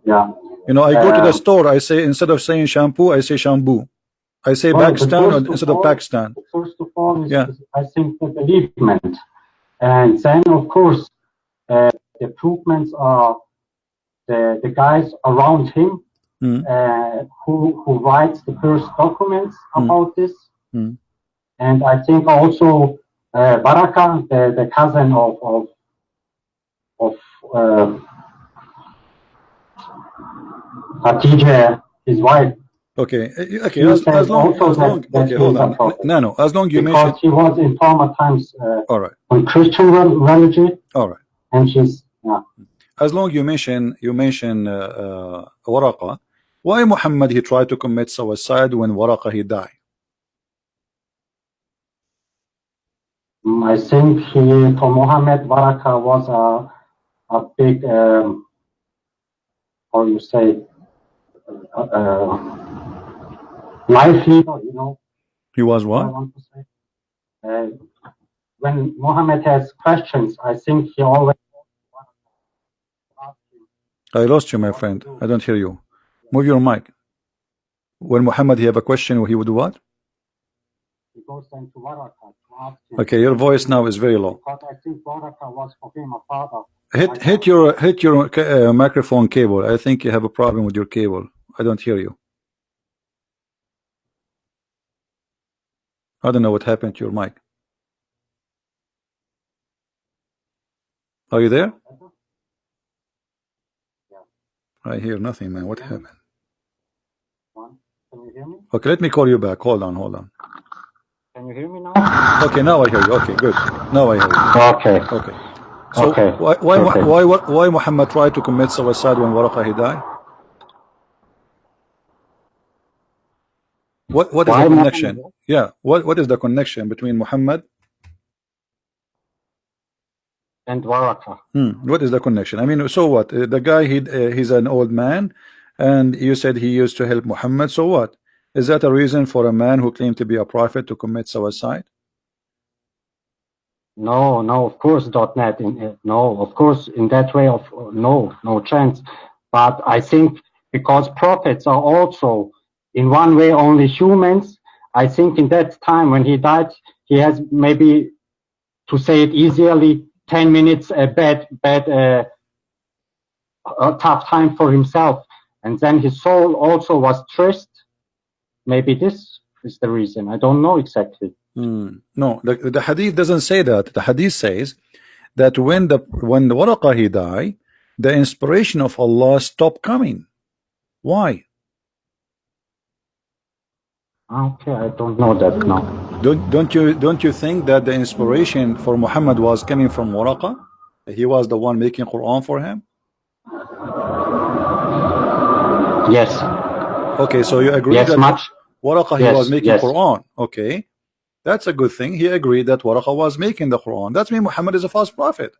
Yeah. You know, I go to the store, I say, instead of saying shampoo, I say shampoo. I say Well, the Pakistan instead of Pakistan. first of all Yeah. is I think the believement, and then of course the improvements are the guys around him who writes the first documents about this. And I think also Baraka, the cousin of Hatice, his wife. Okay. Okay. He says also that okay, he hold is a on. prophet. No, as long you mention. Because he was in former times all right. on Christian religion. All right. And she's yeah. As long you mention Waraqa, why Muhammad he tried to commit suicide when Waraqa he died? I think for Muhammad, Baraka was a big, how you say, life leader, you know. He was what? I want to say. When Muhammad has questions, I think he always asks him. I lost you, my friend. I don't hear you. Move your mic. When Muhammad he have a question, he would do what? He goes then to Baraka to ask him. Okay, your voice now is very low. Because I think Baraka was for him a father. Hit your microphone cable. I think you have a problem with your cable. I don't hear you. I don't know what happened to your mic. Are you there? I hear nothing, man. What happened? Can you hear me? Okay, let me call you back. Hold on, hold on. Can you hear me now? Okay, now I hear you. Okay, good. Now I hear you. Okay. Okay. So Okay. why Muhammad tried to commit suicide when Waraqah he died? What is Why the Muhammad? connection? Yeah, what is the connection between Muhammad? And Waraqah. What is the connection? I mean, so what? The guy he's an old man, and you said he used to help Muhammad. So what? Is that a reason for a man who claimed to be a prophet to commit suicide? No, of course .net. No, of course in that way of no chance. But I think because prophets are also in one way only humans. I think in that time when he died, he has maybe, to say it easily, 10 minutes a tough time for himself, and then his soul also was stressed. Maybe this is the reason. I don't know exactly. No, the hadith doesn't say that. The hadith says that when the Waraqah he died, the inspiration of Allah stopped coming. Why? Okay, I don't know that now. Don't you think that the inspiration for Muhammad was coming from Waraqah? He was the one making Quran for him. Yes. Okay, so you agree Yes, that much. Waraqah he Yes, was making yes. Quran. Okay, that's a good thing. He agreed that Waraqah was making the Quran. That means Muhammad is a false prophet.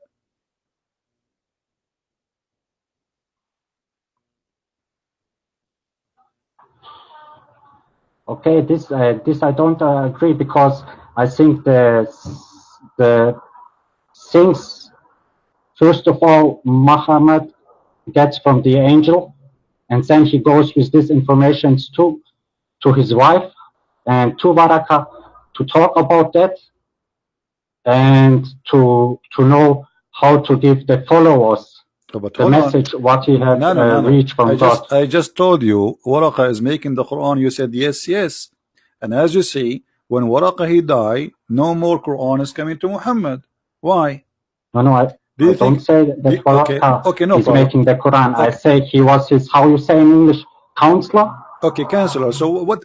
Okay, this I don't agree, because I think the things, first of all, Muhammad gets from the angel, and then he goes with this information to his wife and to Baraka to talk about that, and to know how to give the followers But the hold on. message what he had No. reached from God. I just told you Waraqah is making the Quran. You said yes, yes. And as you see, when Waraqah he died, no more Quran is coming to Muhammad. Why? No, Do I you don't think? say that Waraka Okay, no is problem. making the Quran. I Okay, say he was his, how you say in English, counselor. okay, counselor. So what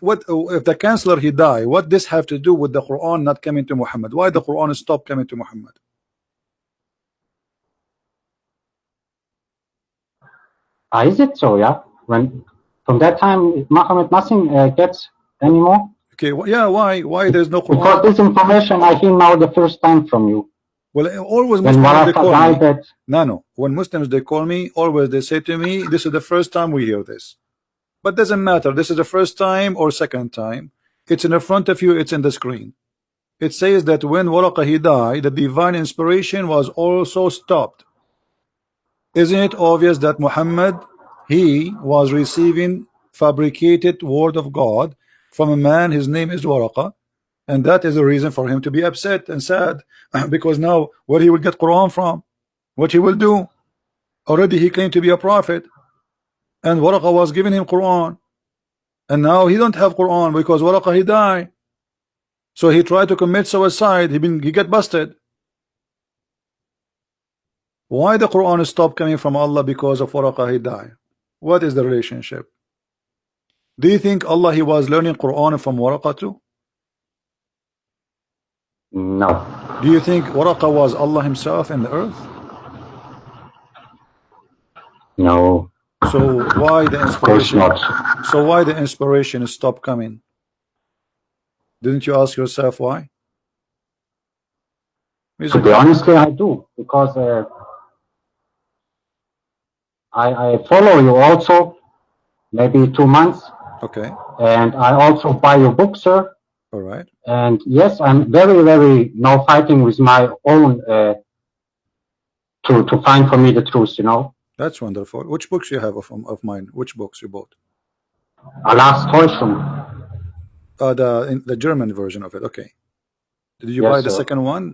if the counselor he died? What this have to do with the Quran not coming to Muhammad? Why the Quran stopped coming to Muhammad? Is it so? Yeah. When from that time Muhammad nothing gets anymore. Okay, yeah. Why there's no Because Quran? this information I hear now the first time from you. Well, always When Muslims they Waraka call died, me. that No. When Muslims they call me, always they say to me, "This is the first time we hear this." But doesn't matter. This is the first time or second time. It's in the front of you. It's in the screen. It says that when Waraqah he died, the divine inspiration was also stopped. Isn't it obvious that Muhammad he was receiving fabricated word of God from a man? His name is Waraqah, and that is a reason for him to be upset and sad because now where he will get Quran from? What he will do? Already he claimed to be a prophet, and Waraqah was giving him Quran. And now he don't have Quran because Waraqah he died. So he tried to commit suicide. He get busted. Why the Quran stopped coming from Allah? Because of Waraqah he died. What is the relationship? Do you think Allah he was learning Quran from Waraqah too? no. Do you think Waraqah was Allah himself in the earth? No. So why the Of course inspiration? not. So why the inspiration stopped coming? Didn't you ask yourself why? To be honestly, I do, because I follow you also, maybe 2 months, Okay. and I also buy your book, sir. All right. And yes, I'm very now fighting with my own to find for me the truth. That's wonderful. Which books you have of mine? Which books you bought? Allah's Täuschung. The German version of it. Okay. Did you buy Yes, the sir. second one?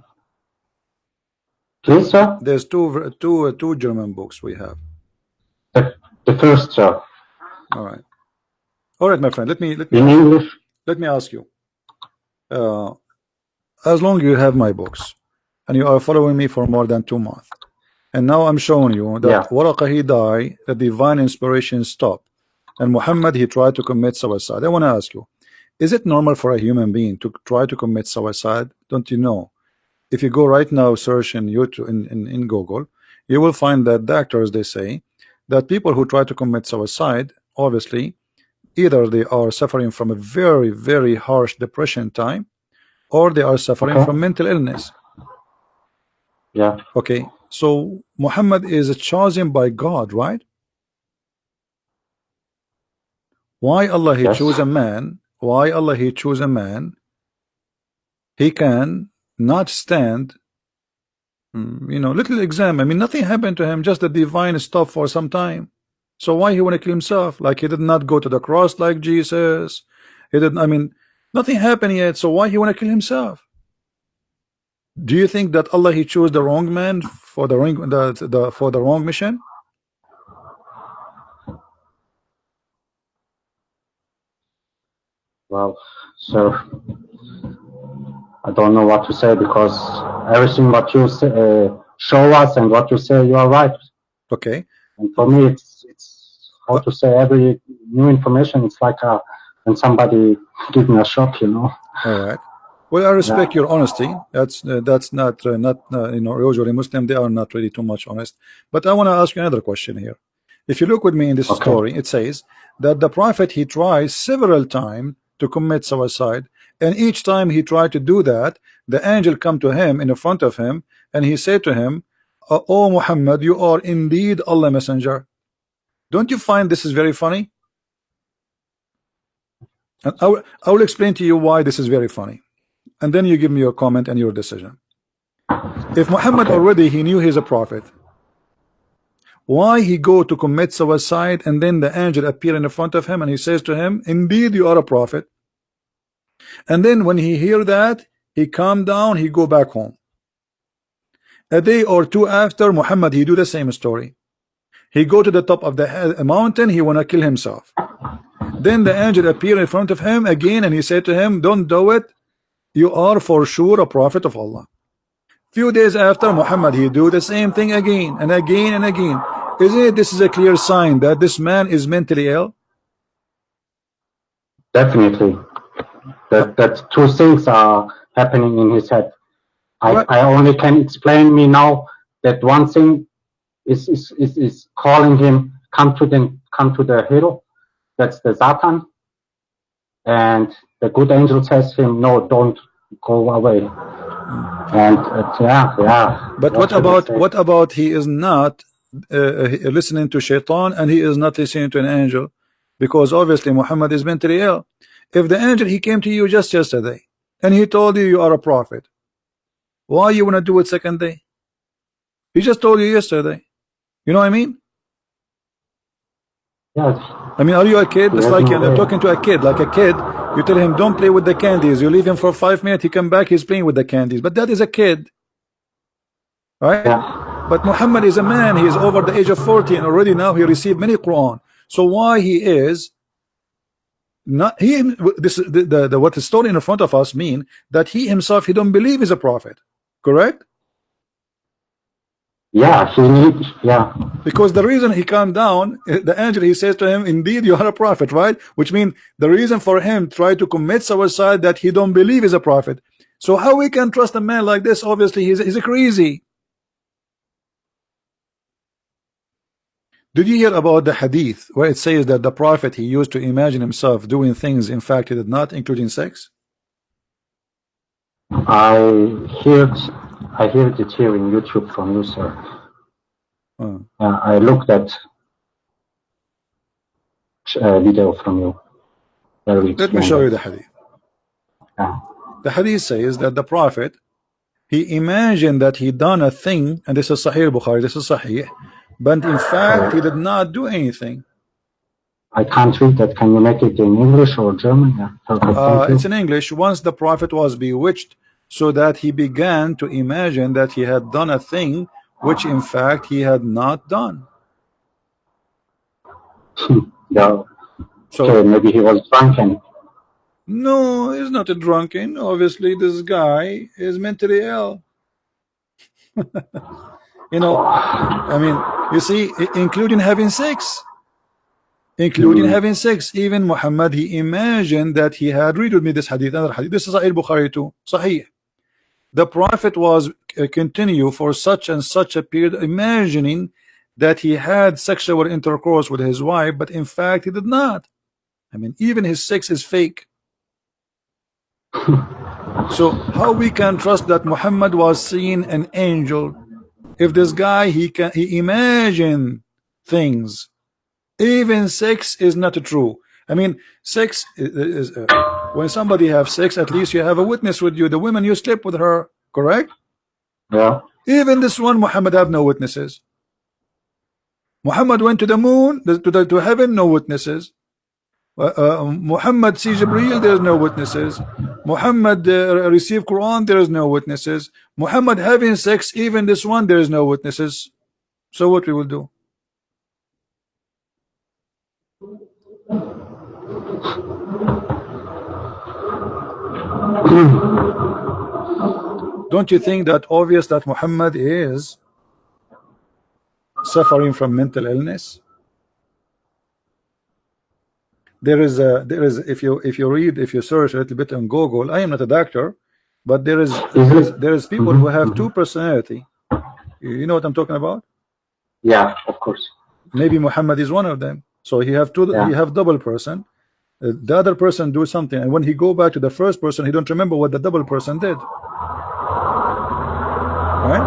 Please, sir. There's two German books we have. The first, sir. All right, my friend. Let me In English. let me ask you. uh, as long you have my books and you are following me for more than 2 months, and now I'm showing you that Yeah. Waraqa he died, the divine inspiration stopped, and Muhammad he tried to commit suicide. I want to ask you, is it normal for a human being to try to commit suicide? Don't you know? If you go right now search in YouTube in Google, you will find that doctors they say that people who try to commit suicide, obviously either they are suffering from a very harsh depression time, or they are suffering Okay. from mental illness. Yeah. Okay, so Muhammad is chosen by God, right? Why Allah he Yes. choose a man? Why Allah he choose a man? He can not stand, little exam. I mean, nothing happened to him, just the divine stuff for some time. So why he want to kill himself? Like he did not go to the cross like Jesus. He didn't. I mean, nothing happened yet. So why he want to kill himself? Do you think that Allah he chose the wrong man for the wrong for the wrong mission? Well, sir, I don't know what to say because everything what you say, show us and what you say, you are right. Okay. And for me, it's how to say, every new information. It's like when somebody give me a shock, you know. All right. Well, I respect Yeah. your honesty. That's not usually Muslim they are not really too much honest. But I want to ask you another question here. If you look with me in this Okay. story, it says that the prophet he tries several times to commit suicide, and each time he tried to do that, the angel come to him in front of him, and he said to him, "Oh Muhammad, you are indeed Allah messenger." Don't you find this is very funny? And I will explain to you why this is very funny, and then you give me your comment and your decision. If Muhammad Okay. already he knew he's a prophet, why he go to commit suicide and then the angel appear in front of him and he says to him, indeed you are a prophet, and then when he hear that he calm down, he go back home. A day or two after, Muhammad he do the same story. He go to the top of the mountain, he wanna kill himself. Then the angel appear in front of him again and he said to him, don't do it, you are for sure a prophet of Allah. Few days after, Muhammad he do the same thing again and again and again. Isn't it this is a clear sign that this man is mentally ill? Definitely. That two things are happening in his head. Right. I only can explain me now that one thing is calling him come to the hero. That's the Satan, and the good angel says him, no, don't go away. And yeah. But what about he is not listening to shaitan and he is not listening to an angel, because obviously Muhammad is mentally ill. If the angel he came to you just yesterday and he told you you are a prophet, why you want to do it second day? He just told you yesterday. You know what I mean? Yes. I mean, are you a kid? He It's has like no you're way. talking to a kid, like a kid. You tell him don't play with the candies. You leave him for 5 minutes. He come back. He's playing with the candies. But that is a kid, right? Yeah. But Muhammad is a man. He is over the age of 40 and already now he received many Quran. So why he is not he? This the what the story in front of us mean that he himself he don't believe he's a prophet, correct? Yeah. Yeah. Because the reason he calmed down, the angel he says to him, indeed you are a prophet, right? Which means the reason for him try to commit suicide that he don't believe is a prophet. So how we can trust a man like this? Obviously he's crazy. Did you hear about the hadith where it says that the prophet he used to imagine himself doing things in fact he did not, including sex? I heard I heard it here in YouTube from you, sir. I looked at a video from you where we Let me explained show you that. the hadith. Yeah. The hadith says that the prophet he imagined that he done a thing, and this is Sahih Bukhari, this is Sahih, but in fact he did not do anything. I can't read that. Can you make it in English or German? Yeah, perfect. Thank It's you. in English. Once the prophet was bewitched, so that he began to imagine that he had done a thing which in fact he had not done. Yeah. So Okay, maybe he was drunken. No, he's not a drunken. Obviously, this guy is mentally ill. You know, I mean, you see, including having sex. Including Mm. having sex. Even Muhammad, he imagined that he had, read with me this hadith, another hadith. This is Sahih Bukhari too. Sahih. The Prophet was continue for such and such a period, imagining that he had sexual intercourse with his wife, but in fact he did not. I mean, even his sex is fake. So how we can trust that Muhammad was seeing an angel if this guy he imagine things? Even sex is not true. I mean, sex is when somebody have sex, at least you have a witness with you. The woman you sleep with her, correct? Yeah. Even this one, Muhammad have no witnesses. Muhammad went to the moon, to heaven, no witnesses. Muhammad see Jibreel, there is no witnesses. Muhammad receive Quran, there is no witnesses. Muhammad having sex, even this one, there is no witnesses. So what we will do? Don't you think that obvious that Muhammad is suffering from mental illness? There is if you search a little bit on Google, I am not a doctor, but there is people who have two personality. You know what I'm talking about? Yeah, of course. Maybe Muhammad is one of them. So he have two. Yeah. He have double person. The other person do something, and when he go back to the first person, he don't remember what the double person did. Right?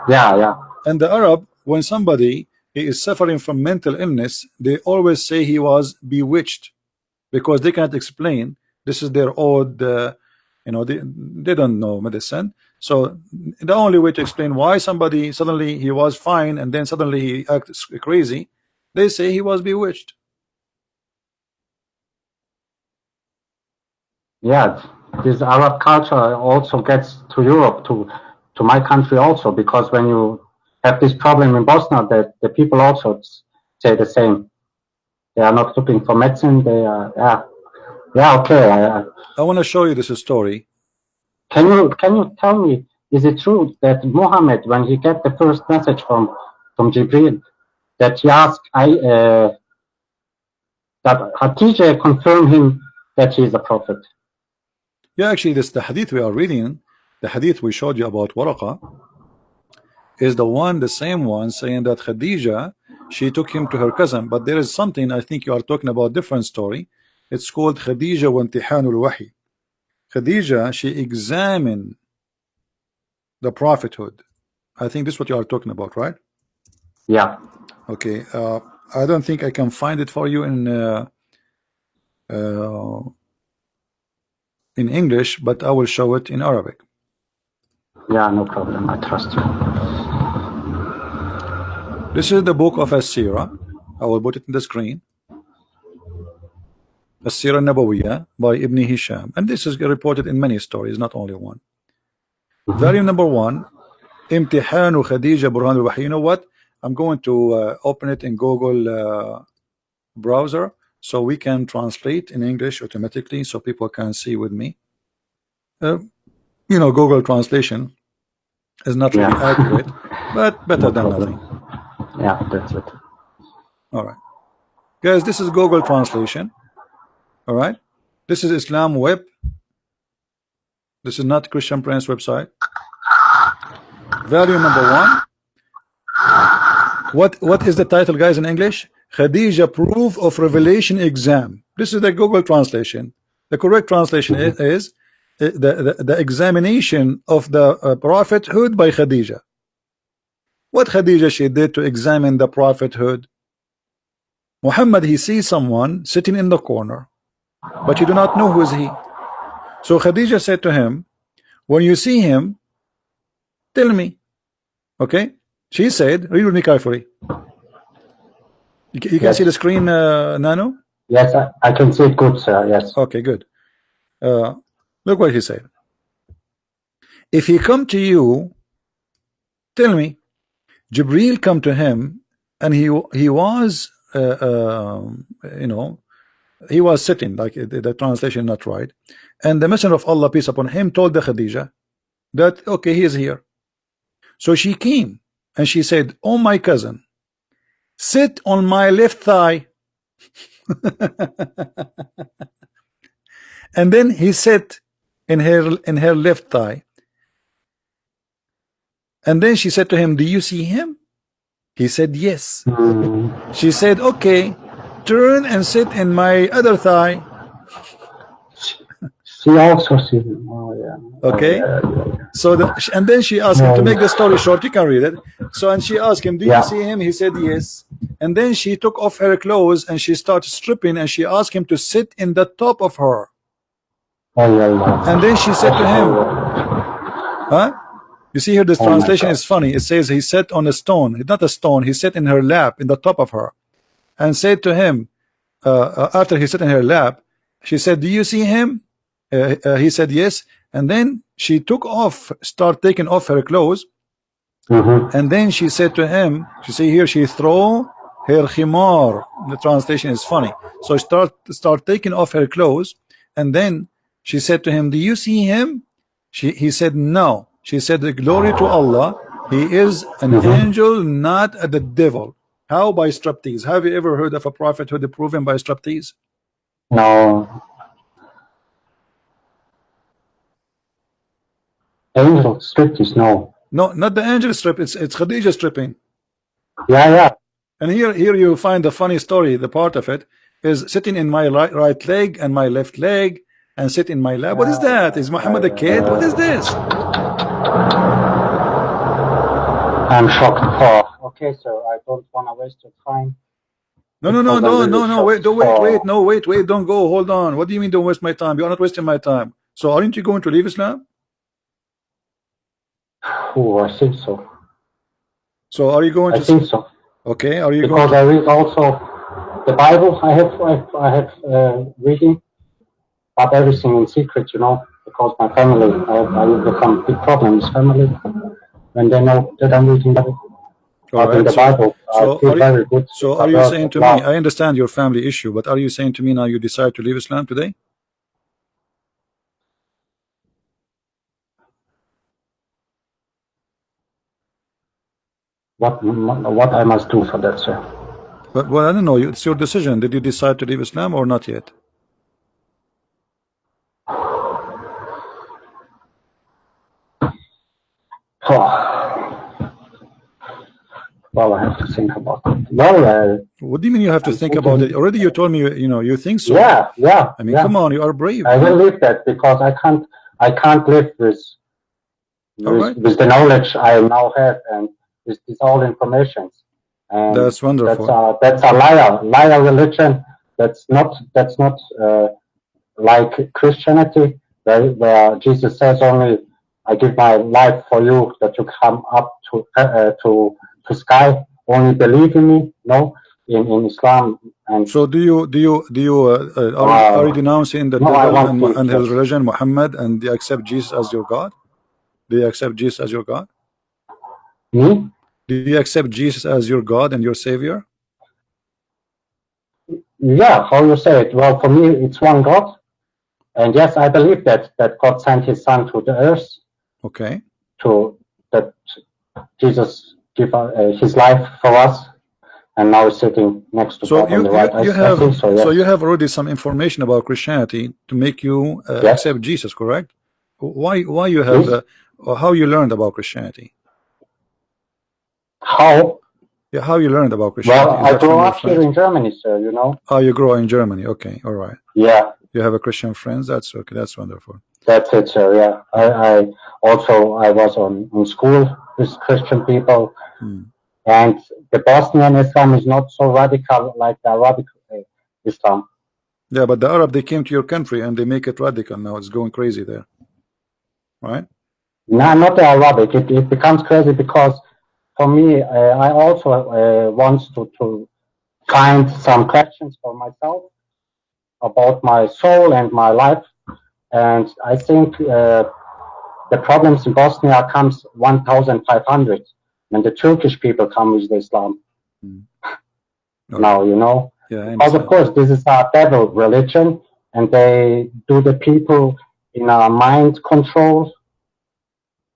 Yeah. And the Arab, when somebody is suffering from mental illness, they always say he was bewitched, because they cannot explain. This is their odd, they don't know medicine. So the only way to explain why somebody suddenly he was fine and then suddenly he acts crazy, they say he was bewitched. Yeah. This Arab culture also gets to Europe, to my country also, because when you have this problem in Bosnia, that the people also say the same. They are not looking for medicine. They are, okay. I want to show you this story. Can you tell me, is it true that Muhammad, when he get the first message from Jibril, that he asked that Khadija confirmed him that he is a prophet? Yeah, actually, this the hadith we are reading, the hadith we showed you about Waraqa, is the same one saying that Khadija, she took him to her cousin. But there is something, I think you are talking about different story. It's called Khadija wa imtihanul wahi. Khadija, she examined the prophethood. I think this is what you are talking about, right? Yeah. Okay. I don't think I can find it for you uh, in English, but I will show it in Arabic. Yeah, no problem. I trust you. This is the book of As-Sirah. I will put it in the screen. As-Sirah Nabawiyah by Ibn Hisham. And this is reported in many stories, not only one. Volume number 1, Imtihanu Khadija Burhan al-Wahy. You know what? I'm going to open it in Google browser so we can translate in English automatically so people can see with me. Google translation is not really accurate, but better than nothing. Yeah, that's it. All right, guys, this is Google translation. All right, this is Islam Web. This is not Christian Prince website. Value number 1. What is the title, guys, in English? Khadija Proof of Revelation Exam. This is the Google translation. The correct translation is the examination of the prophethood by Khadija. What Khadija she did to examine the prophethood? Muhammad, he sees someone sitting in the corner, but you do not know who is he. So Khadija said to him, when you see him, tell me. Okay? She said, read with me carefully. You can see the screen, Nano? Yes, I can see it good, sir. Yes. Okay, good. Look what he said. If he come to you, tell me. Jibril come to him, and he was he was sitting, like the translation not right, and the Messenger of Allah, peace upon him, told the Khadija that okay, he is here. So she came and she said, oh my cousin, sit on my left thigh. And then he sat in her left thigh, and then she said to him, do you see him? He said yes. She said, okay, turn and sit in my other thigh. She also sees him. Oh, yeah. Okay. So and then she asked him, to make the story short, you can read it. So, and she asked him, do you see him? He said yes. And then she took off her clothes and she started stripping, and she asked him to sit in the top of her. And then she said to him, huh? You see here, this translation is funny. It says he sat on a stone. Not a stone. He sat in her lap, in the top of her, and said to him, after he sat in her lap, she said, do you see him? He said yes. And then she started taking off her clothes. And then she said to him, you see here, she threw her khimar. The translation is funny. So start taking off her clothes, and then she said to him, do you see him? He said no. She said, glory to Allah, he is an angel, not the devil. How? By striptease. Have you ever heard of a prophet who proved him by striptease? No. Angel striptease, no. No, not the angel strip. It's Khadija stripping. Yeah. And here you find the funny story. The part of it is sitting in my right leg and my left leg, and sit in my lap. What is that? Is Muhammad a kid? What is this? I'm shocked. Oh, okay, sir. I don't want to waste your time. No. Wait, don't go. Hold on. What do you mean don't waste my time? You're not wasting my time. So aren't you going to leave Islam? Oh, I think so. So are you going to? I think so. Okay. Are you because going to? I read also the Bible. I have reading, but everything in secret, you know, because my family, I will become big problems. Family, when they know that I'm reading the Bible. Right, in the Bible, I feel very good. So are you saying to me, I understand your family issue, but are you saying to me now you decide to leave Islam today? What I must do for that, sir? But well, I don't know. It's your decision. Did you decide to leave Islam or not yet? Well, I have to think about it. Well, what do you mean you have to think about it? Already you told me you think so. Yeah. I mean, come on, you are brave. I will leave that because I can't live with the knowledge I now have and with this all information. And that's wonderful. That's a liar religion. That's not like Christianity, where Jesus says only, "I give my life for you, that you come up to sky. Only believe in me." No, in Islam. And so are you denouncing the devil and his religion, Muhammad, and do you accept Jesus as your God? Do you accept Jesus as your God? Me? Do you accept Jesus as your God and your Savior? Yeah, how you say it? Well, for me, it's one God. And yes, I believe that God sent his son to the earth. Okay. That Jesus gave his life for us, and now he's sitting next to God on the right. I think so, yes. So you have already some information about Christianity to make you accept Jesus, correct? Why you have how you learned about Christianity? How? Yeah, how you learned about Christianity? Well, I grew up here in Germany, sir, you know. Oh, you grew up in Germany. Okay, all right. Yeah. You have a Christian friends? That's okay. That's wonderful. That's it, sir, yeah. I was on school with Christian people. And the Bosnian Islam is not so radical like the Arabic Islam. Yeah, but the Arab, they came to your country and they make it radical now. It's going crazy there. Right? No, not the Arabic. It becomes crazy because for me, I also want to find some questions for myself about my soul and my life. And I think the problems in Bosnia comes 1,500 when the Turkish people come with Islam. Now, you know. Yeah, I Because of understand. course this is a devil religion, and they do the people in a mind control,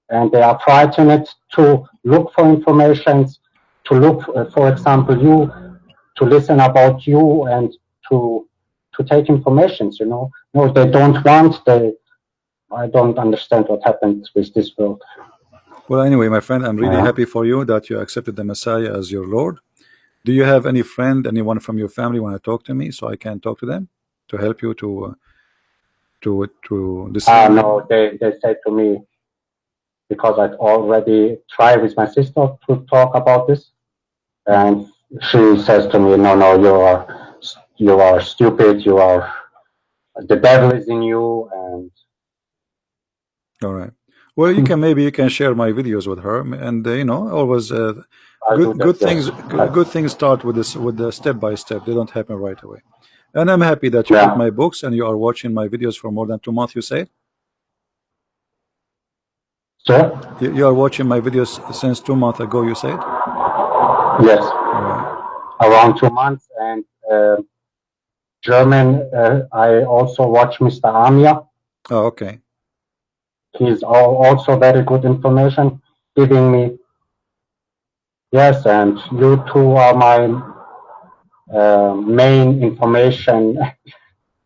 and they are frightened to look for information, to look, for example, you, to listen about you, and to take information. No, they don't want. I don't understand what happened with this world. Well, anyway, my friend, I'm really Yeah. happy for you that you accepted the Messiah as your Lord. Do you have any friend, anyone from your family want to talk to me so I can talk to them to help you to No, discern? they said to me, because I've already tried with my sister to talk about this, and she says to me, "No, no, you are stupid. You are the devil is in you." And All right. Well, maybe you can share my videos with her, and always I'll do that. Yes. good things start with this with the step by step. They don't happen right away. And I'm happy that you got Yeah. my books and you are watching my videos for more than 2 months. You say Sure. you are watching my videos since 2 months ago. You said. Yes. All right. Around 2 months, and German. I also watch Mr. Amir. Oh, okay. He's also very good information giving me. Yes, and you two are my main information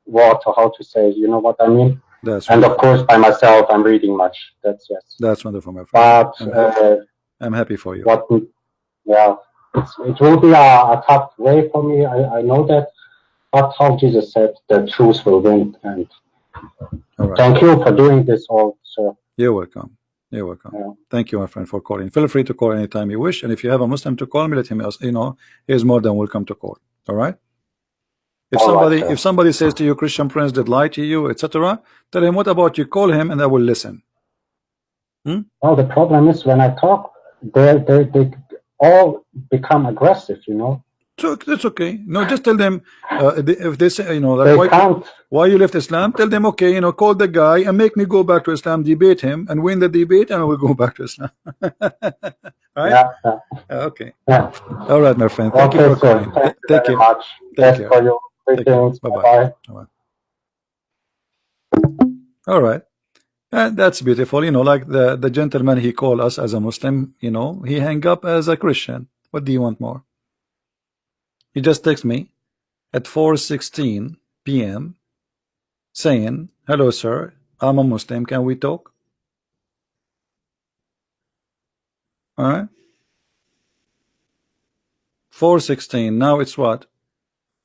water, how to say, you know what I mean? That's And of wonderful. course, by myself, I'm reading much. That's yes. That's wonderful, my friend. But I'm happy for you. what, yeah, it will be a tough way for me. I know that. But how Jesus said, the truth will win. And All right. thank you for doing this also. You're welcome. You're welcome. Yeah. Thank you, my friend, for calling. Feel free to call anytime you wish. And if you have a Muslim to call me, let him else, he is more than welcome to call. All right. All right, If sir. somebody says to you, Christian Prince did lie to you, etc., tell him, what about you? Call him and I will listen. Well, the problem is when I talk, they all become aggressive, So that's okay. No, just tell them if they say, like They can't. why you left Islam, tell them, okay, call the guy and make me go back to Islam, debate him and win the debate, and I will go back to Islam. Right? Yeah, yeah, Okay. yeah. All right, my friend. Thank you Okay, for sir. calling. Thank you Take very care. much. Take Best care. for you. Take care. Greetings. Bye Bye bye. bye. Bye bye. All right. And that's beautiful. Like the gentleman, he called us as a Muslim, he hang up as a Christian. What do you want more? He just text me at 4:16 p.m. saying, hello, sir. I'm a Muslim. Can we talk? All right. 4:16. Now it's what?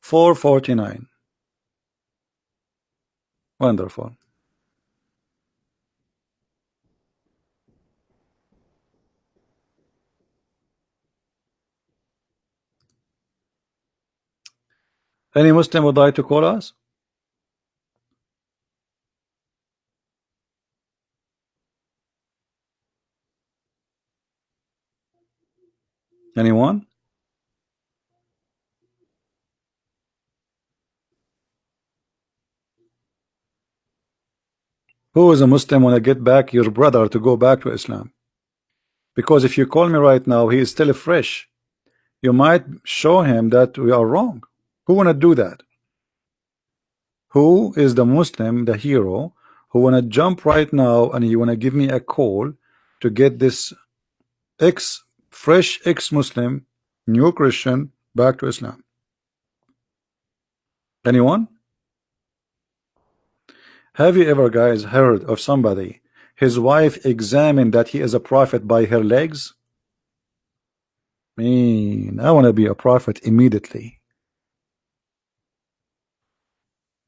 4:49. Wonderful. Any Muslim would like to call us? Anyone? Who is a Muslim want to get back your brother to go back to Islam? Because if you call me right now, he is still fresh. You might show him that we are wrong. Who want to do that? Who is the Muslim, the hero, who want to jump right now and he want to give me a call to get this fresh ex-Muslim, new Christian back to Islam? Anyone? Have you ever, guys, heard of somebody, his wife examined that he is a prophet by her legs? I want to be a prophet immediately.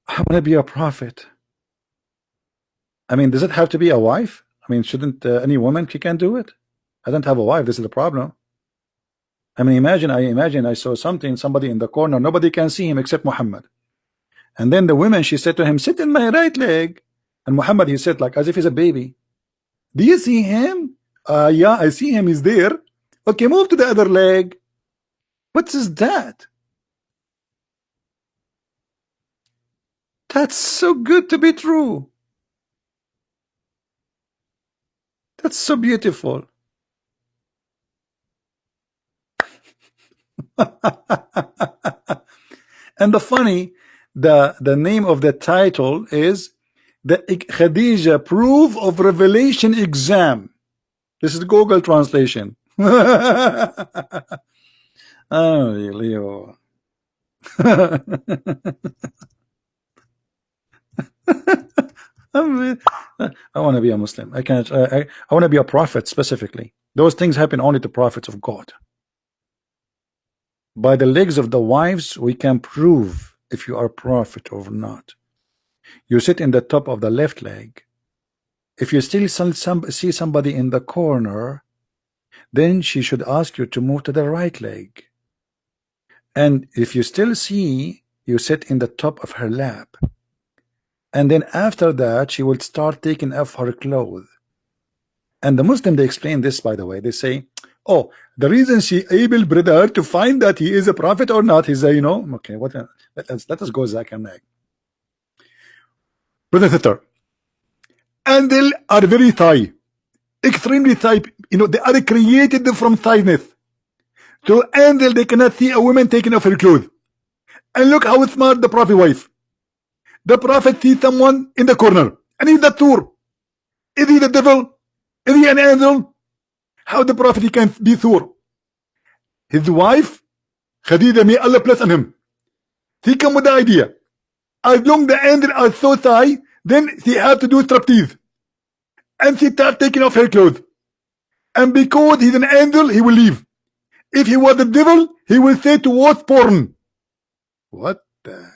I want to be a prophet. Does it have to be a wife? Shouldn't any woman she can do it? I don't have a wife. This is the problem. Imagine I saw somebody in the corner. Nobody can see him except Muhammad. And then the woman, she said to him, sit in my right leg. And Muhammad, he said, like as if he's a baby. Do you see him? Yeah, I see him. He's there. Okay, move to the other leg. What is that? That's so good to be true. That's so beautiful. And the funny, the name of the title is the Khadija Proof of Revelation Exam. This is Google translation. Oh, Leo. I want to be a Muslim. I can't. I want to be a prophet specifically. Those things happen only to prophets of God. By the legs of the wives, we can prove if you are a prophet or not. You sit in the top of the left leg. If you still see somebody in the corner, then she should ask you to move to the right leg. And if you still see, you sit in the top of her lap. And then after that, she will start taking off her clothes. And the Muslim, they explain this, by the way. They say, oh, the reason she able, brother, to find that he is a prophet or not, he's a, okay, what? Let us go Zach and Meg. Brother Sister, and they are very thigh, extremely thigh. They are created from thiness. So, and they cannot see a woman taking off her clothes. And look how smart the prophet was. The prophet sees someone in the corner, and he's the Tur. Is he the devil? Is he an angel? How the prophet he can be Tur? His wife, Khadija, may Allah bless on him. He come with the idea. As long the angel are so high, then she have to do striptease. And she start taking off her clothes. And because he's an angel, he will leave. If he was the devil, he will say to watch porn. What the?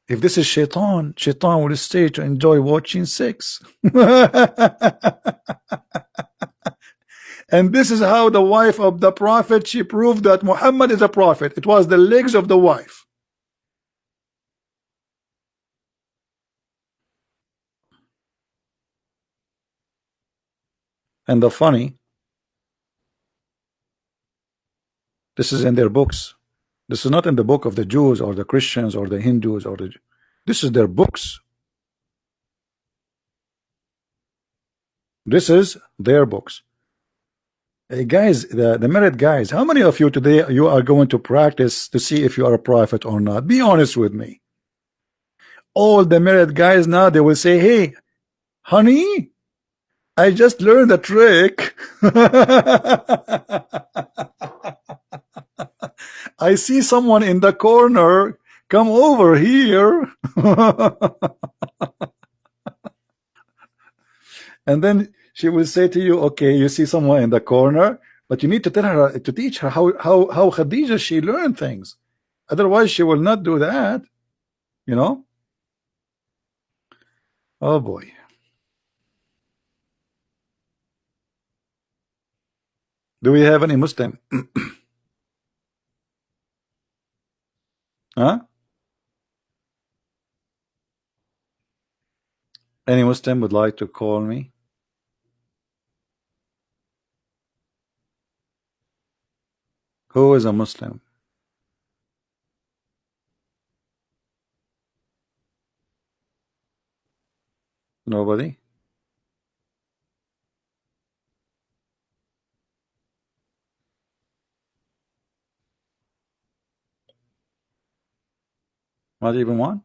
If this is shaitan, shaitan will stay to enjoy watching sex. And this is how the wife of the prophet, she proved that Muhammad is a prophet. It was the legs of the wife. And the funny, this is in their books. This is not in the book of the Jews or the Christians or the Hindus or the. This is their books. This is their books. Hey guys, the married guys, how many of you today you are going to practice to see if you are a prophet or not? Be honest with me. All the married guys now, they will say, hey, honey, I just learned a trick. I see someone in the corner. Come over here. And then she will say to you, okay, you see someone in the corner, but you need to tell her, to teach her how Khadija, she learned things. Otherwise, she will not do that. Oh boy. Do we have any Muslim? Huh? Any Muslim would like to call me? Who is a Muslim? Nobody? Not even one?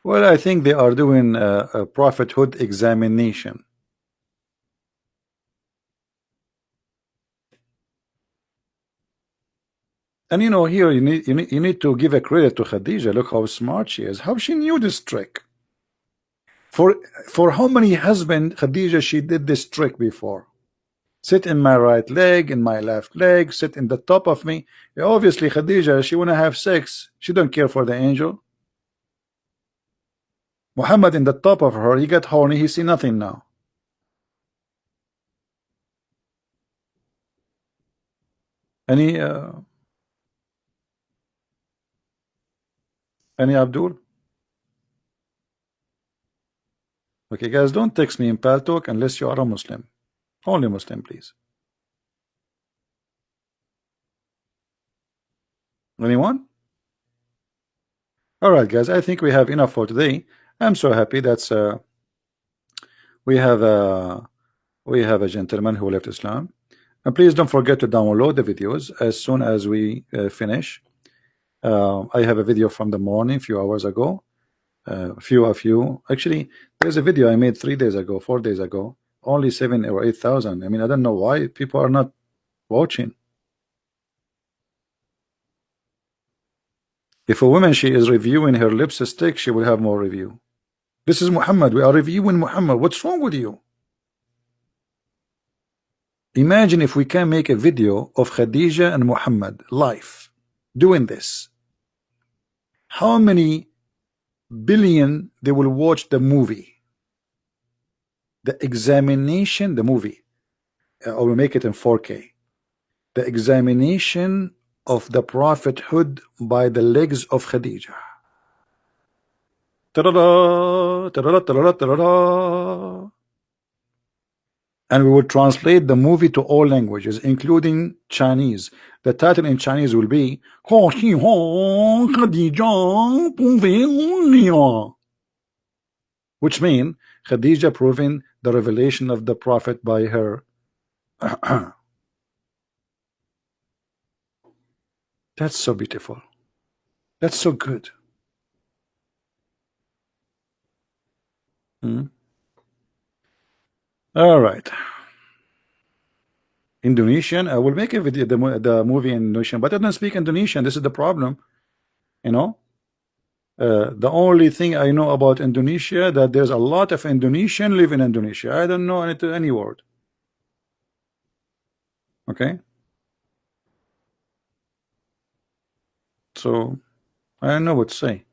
Well, I think they are doing a prophethood examination. And here you need to give a credit to Khadija. Look how smart she is. How she knew this trick. For how many husbands Khadija she did this trick before? Sit in my right leg, in my left leg, sit in the top of me. Obviously Khadija, she wanna have sex. She don't care for the angel. Muhammad in the top of her, he got horny, he see nothing now. Any Abdul? Okay, guys, don't text me in Paltalk unless you are a Muslim. Only Muslim, please. Anyone? All right, guys, I think we have enough for today. I'm so happy that's we have a gentleman who left Islam. And please don't forget to download the videos as soon as we finish. I have a video from the morning, a few hours ago. Few of you, actually, there's a video I made 3 days ago, 4 days ago, only 7 or 8,000. I mean, I don't know why people are not watching. If a woman, she is reviewing her lipstick, she will have more review. This is Muhammad. We are reviewing Muhammad. What's wrong with you? Imagine if we can make a video of Khadija and Muhammad live doing this. How many billion they will watch the movie? The examination, the movie. I will make it in 4K. The examination of the prophethood by the legs of Khadija. Ta-da-da, ta-da-da, ta-da-da, ta-da-da. And we will translate the movie to all languages, including Chinese. The title in Chinese will be which means Khadija proving the revelation of the prophet by her. That's so beautiful. That's so good. All right. Indonesian. I will make a video, the movie in Indonesian, but I don't speak Indonesian. This is the problem. You know, the only thing I know about Indonesia that there's a lot of Indonesian live in Indonesia. I don't know any word. Okay. So I don't know what to say.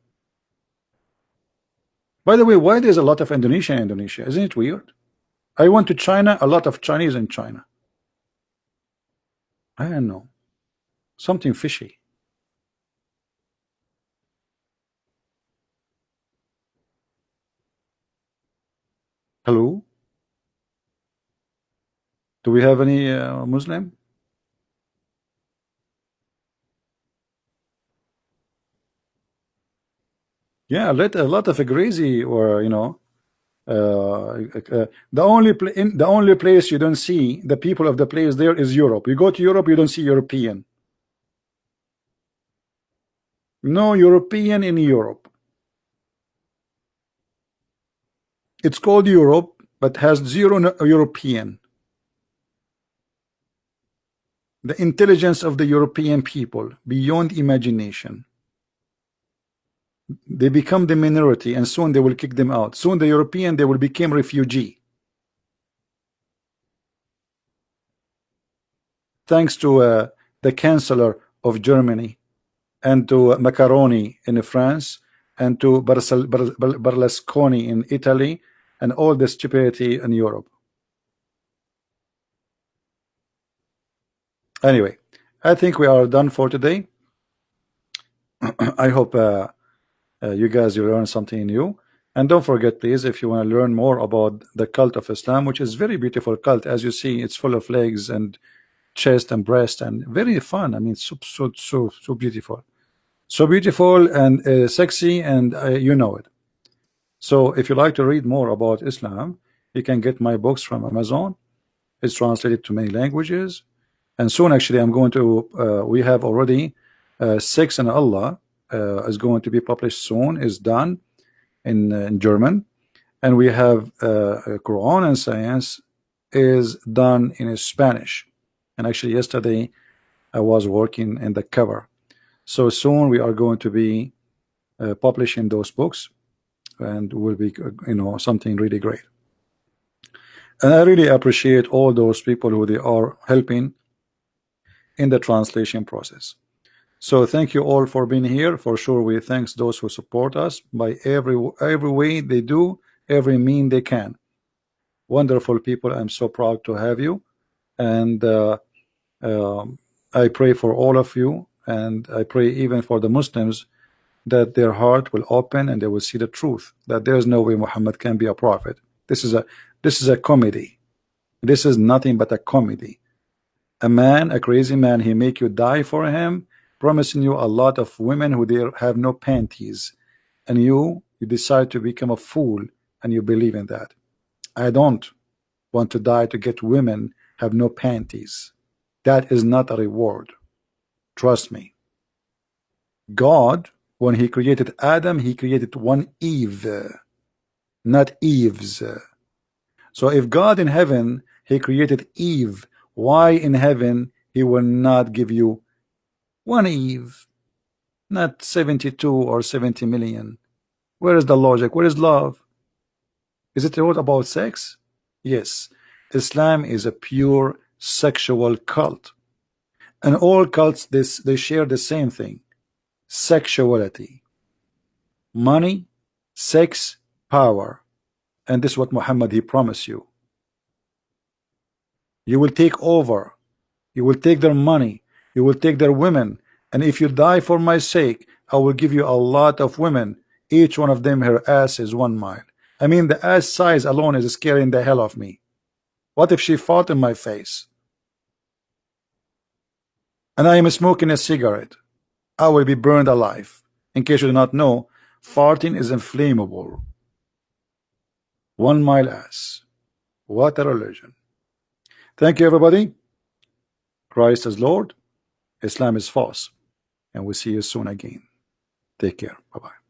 By the way, why there's a lot of Indonesian in Indonesia? Isn't it weird? I went to China, a lot of Chinese in China. I don't know. Something fishy. Hello? Do we have any Muslim? Yeah, a lot of crazy, or the only place you don't see the people of the place there is Europe. You go to Europe, you don't see European. No European in Europe. It's called Europe, but has zero European. The intelligence of the European people beyond imagination. They become the minority, and soon they will kick them out. Soon the European, they will become refugee. Thanks to the Chancellor of Germany, and to Macaroni in France, and to Berlusconi in Italy, and all the stupidity in Europe. Anyway, I think we are done for today. I hope you guys will learn something new. And don't forget, please, if you want to learn more about the cult of Islam, which is very beautiful cult. As you see, it's full of legs and chest and breast, and very fun. I mean, so beautiful. So beautiful and sexy, and you know it. So if you like to read more about Islam, you can get my books from Amazon. It's translated to many languages. And soon, actually, I'm going to, we have already 6 in Allah is going to be published soon, is done in German. And we have Quran and Science is done in Spanish. And actually, yesterday, I was working in the cover. So soon we are going to be publishing those books, and will be something really great. And I really appreciate all those people who they are helping in the translation process. So thank you all for being here. For sure, we thanks those who support us by every way they do, every mean they can. Wonderful people. I'm so proud to have you, and I pray for all of you, and I pray even for the Muslims that their heart will open and they will see the truth, that there is no way Muhammad can be a prophet. This is a comedy. This is nothing but a comedy. A man, a crazy man, he make you die for him, promising you a lot of women who they have no panties, and you decide to become a fool and you believe in that. I don't want to die to get women have no panties. That is not a reward. Trust me. God, when he created Adam, he created one Eve, not Eves. So if God in heaven, he created Eve, why in heaven he will not give you one Eve, not 72 or 70 million? Where is the logic? Where is love? Is it all about sex? Yes. Islam is a pure sexual cult. And all cults, they share the same thing. Sexuality. Money, sex, power. And this is what Muhammad, he promised you. You will take over. You will take their money. You will take their women. And if you die for my sake, I will give you a lot of women. Each one of them, her ass is 1 mile. I mean, the ass size alone is scaring the hell of me. What if she fought in my face? And I am smoking a cigarette. I will be burned alive. In case you do not know, farting is inflammable. 1 mile ass. What a religion. Thank you, everybody. Christ is Lord. Islam is false. And we'll see you soon again. Take care. Bye-bye.